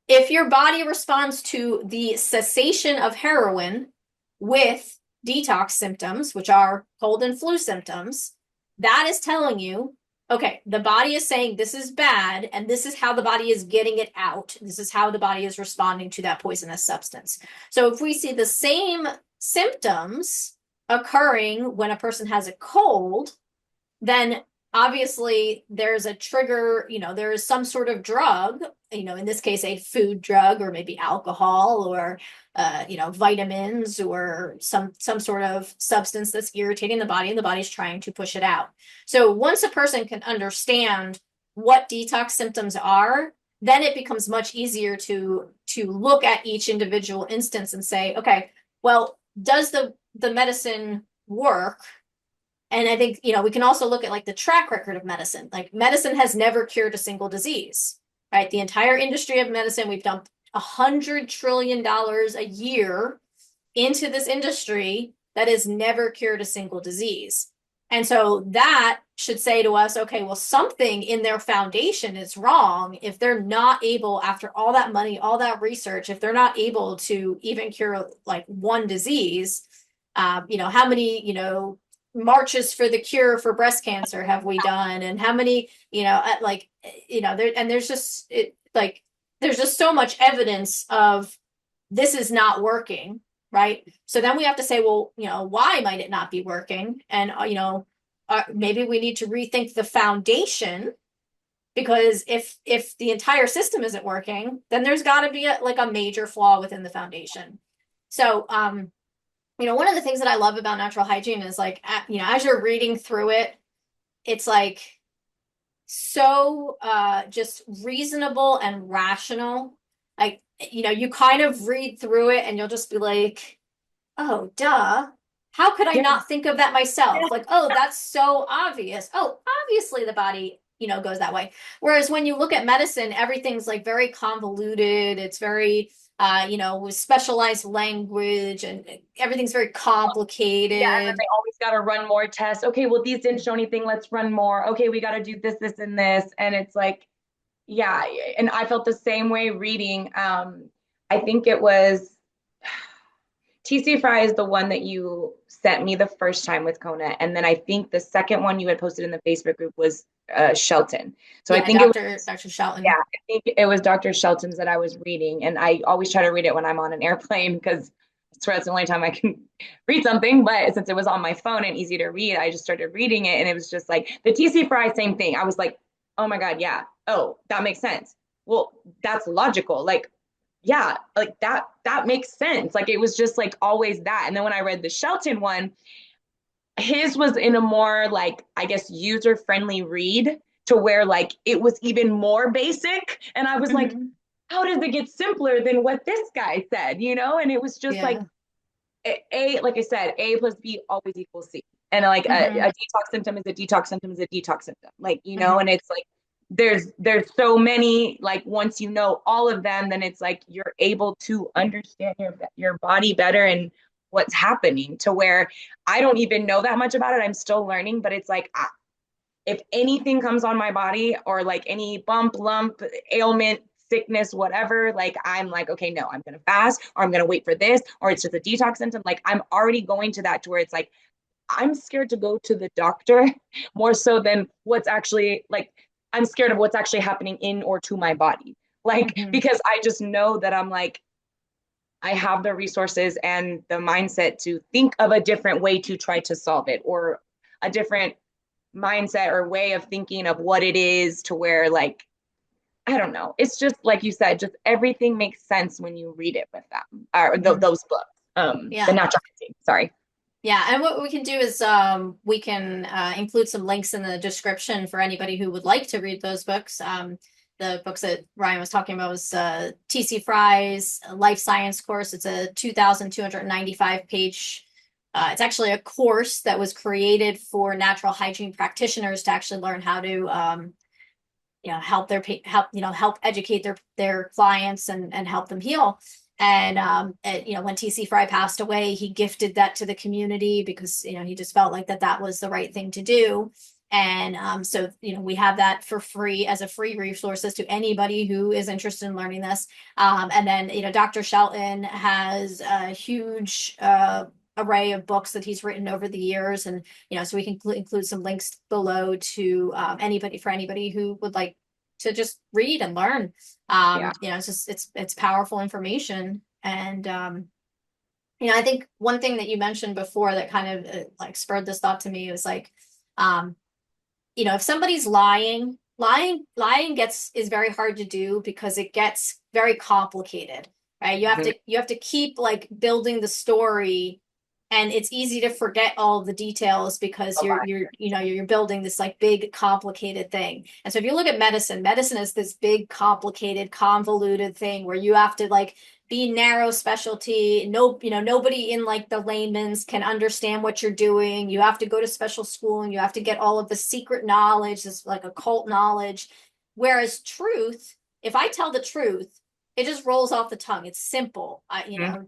If your body responds to the cessation of heroin with detox symptoms, which are cold and flu symptoms, that is telling you, okay, the body is saying this is bad, and this is how the body is getting it out. This is how the body is responding to that poisonous substance. So if we see the same symptoms occurring when a person has a cold, then obviously there's a trigger, there is some sort of drug, in this case, a food drug, or maybe alcohol, or vitamins, or some sort of substance that's irritating the body, and the body's trying to push it out. So once a person can understand what detox symptoms are, then it becomes much easier to look at each individual instance and say, okay, well, does the medicine work? And I think, we can also look at like the track record of medicine. Like, medicine has never cured a single disease, right? The entire industry of medicine, we've dumped $100 trillion a year into this industry that has never cured a single disease. And so that should say to us, okay, well, something in their foundation is wrong if they're not able, after all that money, all that research, if they're not able to even cure like one disease. How many, marches for the cure for breast cancer have we done, and how many, there's just there's just so much evidence of this is not working, right? So then we have to say, well, why might it not be working? And maybe we need to rethink the foundation, because if the entire system isn't working, then there's got to be a major flaw within the foundation. So one of the things that I love about Natural Hygiene is as you're reading through it, it's like so just reasonable and rational. Like, you kind of read through it and you'll just be like, oh, duh. How could I not think of that myself? Like, oh, that's so obvious. Oh, obviously the body, goes that way. Whereas when you look at medicine, everything's like very convoluted. It's very with specialized language, and everything's very complicated. Yeah, and then they always got to run more tests. Okay, well, these didn't show anything. Let's run more. Okay, we got to do this, this, and this. And it's like, yeah. And I felt the same way reading. I think it was TC Fry is the one that you sent me the first time with Kona. And then I think the second one you had posted in the Facebook group was Shelton. So yeah, I think Dr. Shelton. Yeah, I think it was Dr. Shelton's that I was reading. And I always try to read it when I'm on an airplane, because I swear that's the only time I can read something. But since it was on my phone and easy to read, I just started reading it. And it was just like the TC Fry, same thing. I was like, oh my God, yeah. Oh, that makes sense. Well, that's logical. Like, yeah, like that makes sense. Like, it was just like always that. And then when I read the Shelton one, his was in a more like, I guess, user-friendly read, to where like it was even more basic. And I was like, how does it get simpler than what this guy said? And it was just like like I said, A plus B always equals C. And like a detox symptom is a detox symptom is a detox symptom. Like, and it's like there's so many, like once you know all of them, then it's like you're able to understand your body better and what's happening, to where I don't even know that much about it. I'm still learning, but it's like if anything comes on my body, or like any bump, lump, ailment, sickness, whatever, like I'm like, okay, no, I'm gonna fast, or I'm gonna wait for this, or it's just a detox symptom. Like, I'm already going to that, to where it's like I'm scared to go to the doctor more so than what's actually like, I'm scared of what's actually happening in or to my body. Like, because I just know that I'm like, I have the resources and the mindset to think of a different way to try to solve it, or a different mindset or way of thinking of what it is, to where like, I don't know. It's just like you said, just everything makes sense when you read it with them, or those books. The Natural Hygiene, sorry. Yeah, and what we can do is we can include some links in the description for anybody who would like to read those books. The books that Ryan was talking about was T.C. Fry's Life Science course. It's a 2,295 page. It's actually a course that was created for natural hygiene practitioners to actually learn how to help educate their clients and help them heal. And when TC Fry passed away, he gifted that to the community, because he just felt like that was the right thing to do. And so, we have that for free as a free resources to anybody who is interested in learning this. And then, Dr. Shelton has a huge array of books that he's written over the years. And, so we can include some links below to anybody who would like to just read and learn. Yeah. It's powerful information. And, I think one thing that you mentioned before that kind of like spurred this thought to me was like, if somebody's lying is very hard to do because it gets very complicated, right? You have to keep like building the story, and it's easy to forget all of the details because you're building this like big complicated thing. And so if you look at medicine is this big complicated convoluted thing where you have to like be narrow specialty. Nobody in like the layman's can understand what you're doing. You have to go to special school and you have to get all of the secret knowledge, this like occult knowledge. Whereas truth, if I tell the truth, it just rolls off the tongue. It's simple. Did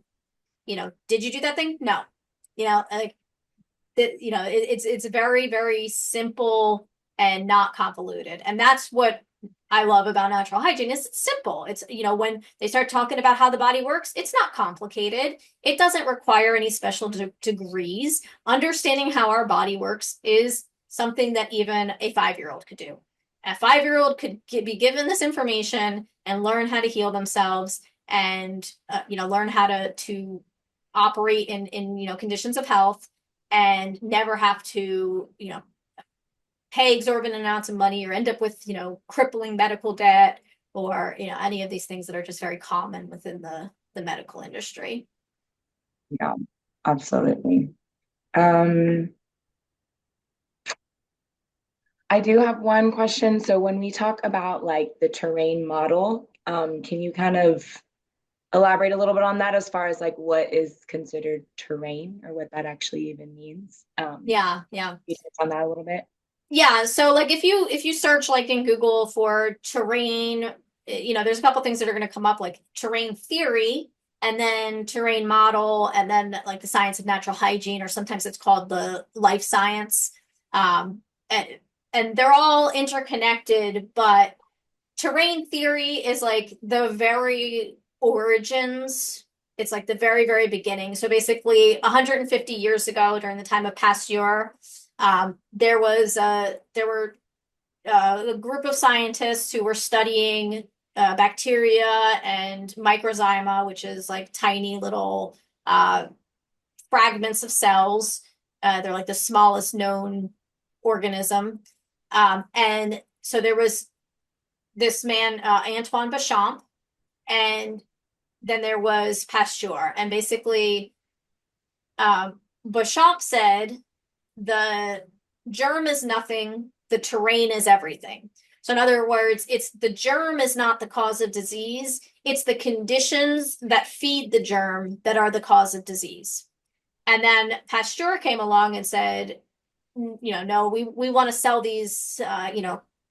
you do that thing? No. Like it's very, very simple and not convoluted. And that's what I love about natural hygiene is it's simple. It's, when they start talking about how the body works, it's not complicated. It doesn't require any special degrees. Understanding how our body works is something that even a 5-year-old could do. A 5-year-old could be given this information and learn how to heal themselves and, learn how to operate in conditions of health and never have to, pay exorbitant amounts of money or end up with, crippling medical debt or, any of these things that are just very common within the medical industry. Yeah, absolutely. I do have one question. So when we talk about like the terrain model, can you kind of elaborate a little bit on that as far as like what is considered terrain or what that actually even means? Yeah. Can you touch on that a little bit? Yeah, so like if you search like in Google for terrain, there's a couple things that are going to come up like terrain theory and then terrain model and then like the science of natural hygiene, or sometimes it's called the life science. And they're all interconnected, but terrain theory is like the very origins. It's like the very, very beginning. So basically 150 years ago during the time of Pasteur, there were a group of scientists who were studying bacteria and microzyma, which is like tiny little fragments of cells. They're like the smallest known organism. And so there was this man, Antoine Béchamp, and then there was Pasteur. And basically, Béchamp said, the germ is nothing, the terrain is everything. So in other words, the germ is not the cause of disease, it's the conditions that feed the germ that are the cause of disease. And then Pasteur came along and said, no, we want to sell these,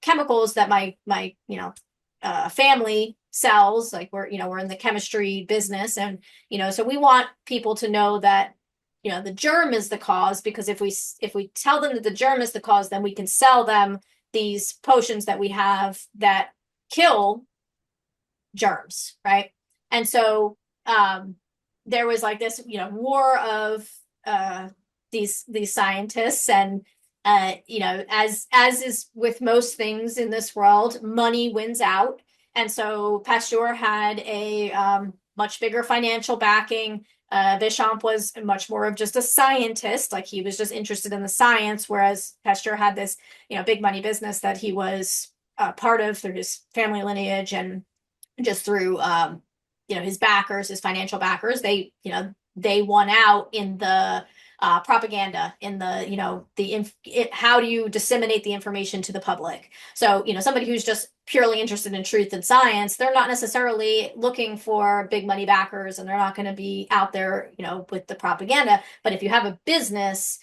chemicals that my family sells. Like we're in the chemistry business, and so we want people to know that the germ is the cause, because if we tell them that the germ is the cause, then we can sell them these potions that we have that kill germs, right? And so there was like this war of these scientists, and as is with most things in this world, money wins out. And so Pasteur had a much bigger financial backing. Béchamp was much more of just a scientist, like he was just interested in the science, whereas Pasteur had this, big money business that he was part of through his family lineage and just through, his backers, his financial backers. They won out in the propaganda, in the how do you disseminate the information to the public. So somebody who's just purely interested in truth and science, they're not necessarily looking for big money backers, and they're not going to be out there with the propaganda. But if you have a business,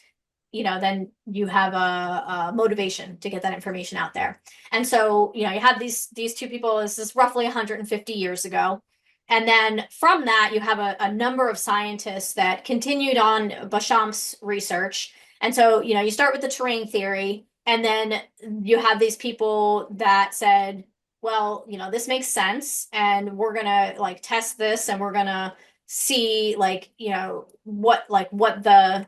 then you have a motivation to get that information out there. And so you have these two people. This is roughly 150 years ago. And then from that, you have a number of scientists that continued on Béchamp's research. And so, you start with the terrain theory, And then you have these people that said, well, this makes sense, and we're gonna like test this, and we're gonna see like, what the,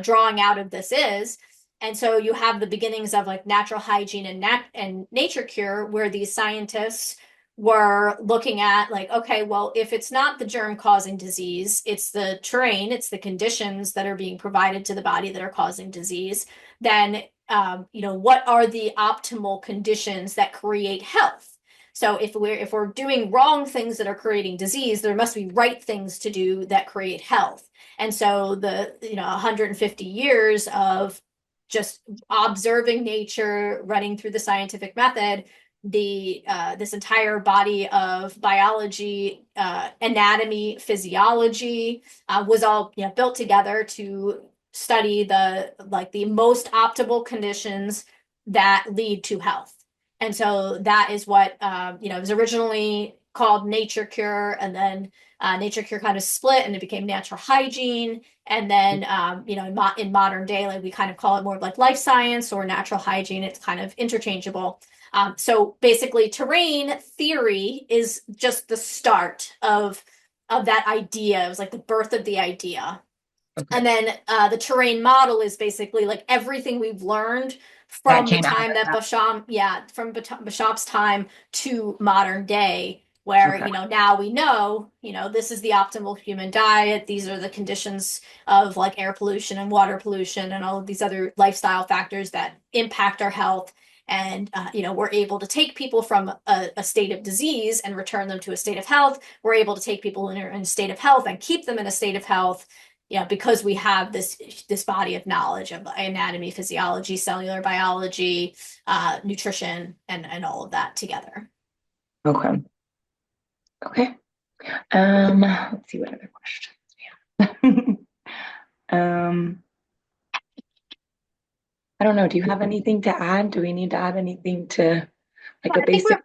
drawing out of this is. And so you have the beginnings of like natural hygiene and nature cure, where these scientists were looking at like, okay, well, if it's not the germ causing disease, it's the terrain, it's the conditions that are being provided to the body that are causing disease, then what are the optimal conditions that create health? So if we're doing wrong things that are creating disease, there must be right things to do that create health. And so the 150 years of just observing nature, running through the scientific method, the this entire body of biology, anatomy, physiology, was all built together to study the most optimal conditions that lead to health. And so that is what it was originally called nature cure, and then nature cure kind of split and it became natural hygiene. And then in modern day, like we kind of call it more of like life science or natural hygiene. It's kind of interchangeable. So basically, terrain theory is just the start of that idea. It was like the birth of the idea. Okay. And then the terrain model is basically like everything we've learned That from the came out of time that that. Basham's time to modern day, where, Okay. now we know, this is the optimal human diet. These are the conditions of like air pollution and water pollution and all of these other lifestyle factors that impact our health. And, we're able to take people from a state of disease and return them to a state of health. We're able to take people in a state of health and keep them in a state of health, because we have this body of knowledge of anatomy, physiology, cellular biology, nutrition, and all of that together. Okay. Okay. Let's see what other questions we have. I don't know. Do you have anything to add? Do we need to add anything to like Well, a I think basic?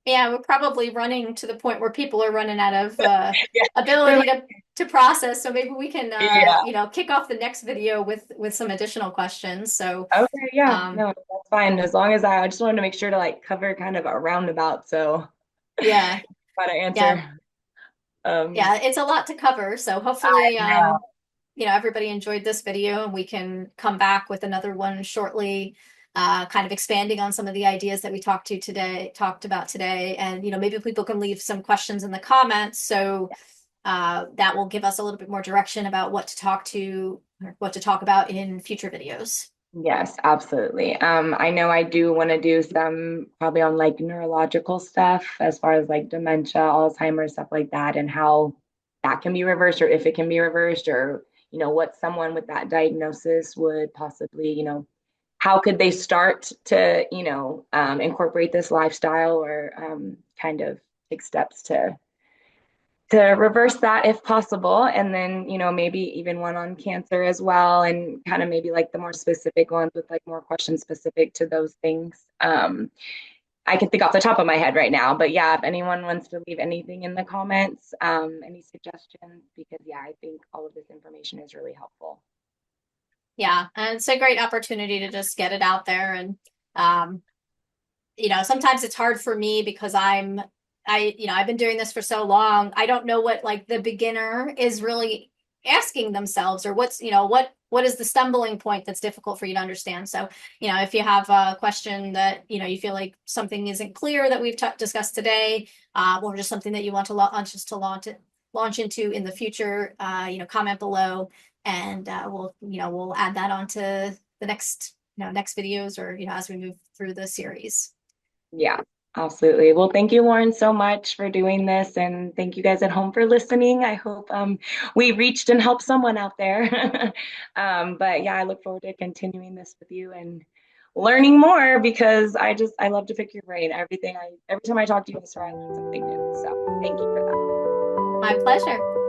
we're probably running to the point where people are running out of Yeah. We're ability like, to process. So maybe we can yeah. kick off the next video with some additional questions. So Okay. Yeah. um, No, that's fine. As long as I just wanted to make sure to like cover kind of a roundabout. So yeah, try to yeah, answer. Um, yeah, it's a lot to cover. So I hopefully know. everybody enjoyed this video, and we can come back with another one shortly, kind of expanding on some of the ideas that we talked about today. And, maybe people can leave some questions in the comments. So that will give us a little bit more direction about what to talk to or what to talk about in future videos. Yes, absolutely. I know I do want to do some probably on like neurological stuff as far as like dementia, Alzheimer's, stuff like that, and how that can be reversed or if it can be reversed or, what someone with that diagnosis would possibly, how could they start to, incorporate this lifestyle or kind of take steps to reverse that if possible. And then, maybe even one on cancer as well, and kind of maybe like the more specific ones with like more questions specific to those things. I can think off the top of my head right now, but yeah, if anyone wants to leave anything in the comments, any suggestions, because yeah, I think all of this information is really helpful. Yeah, and it's a great opportunity to just get it out there. And um, sometimes it's hard for me because I've been doing this for so long. I don't know what like the beginner is really asking themselves, or what is the stumbling point that's difficult for you to understand. So, if you have a question that, you feel like something isn't clear that we've discussed today, or just something that you want to launch into in the future, comment below, and we'll add that onto the next videos, or, as we move through the series. Yeah, absolutely. Well, thank you, Lauren, so much for doing this. And thank you guys at home for listening. I hope we reached and helped someone out there. But yeah, I look forward to continuing this with you and learning more because I love to pick your brain. Every time I talk to you, I learn something new. So thank you for that. My pleasure.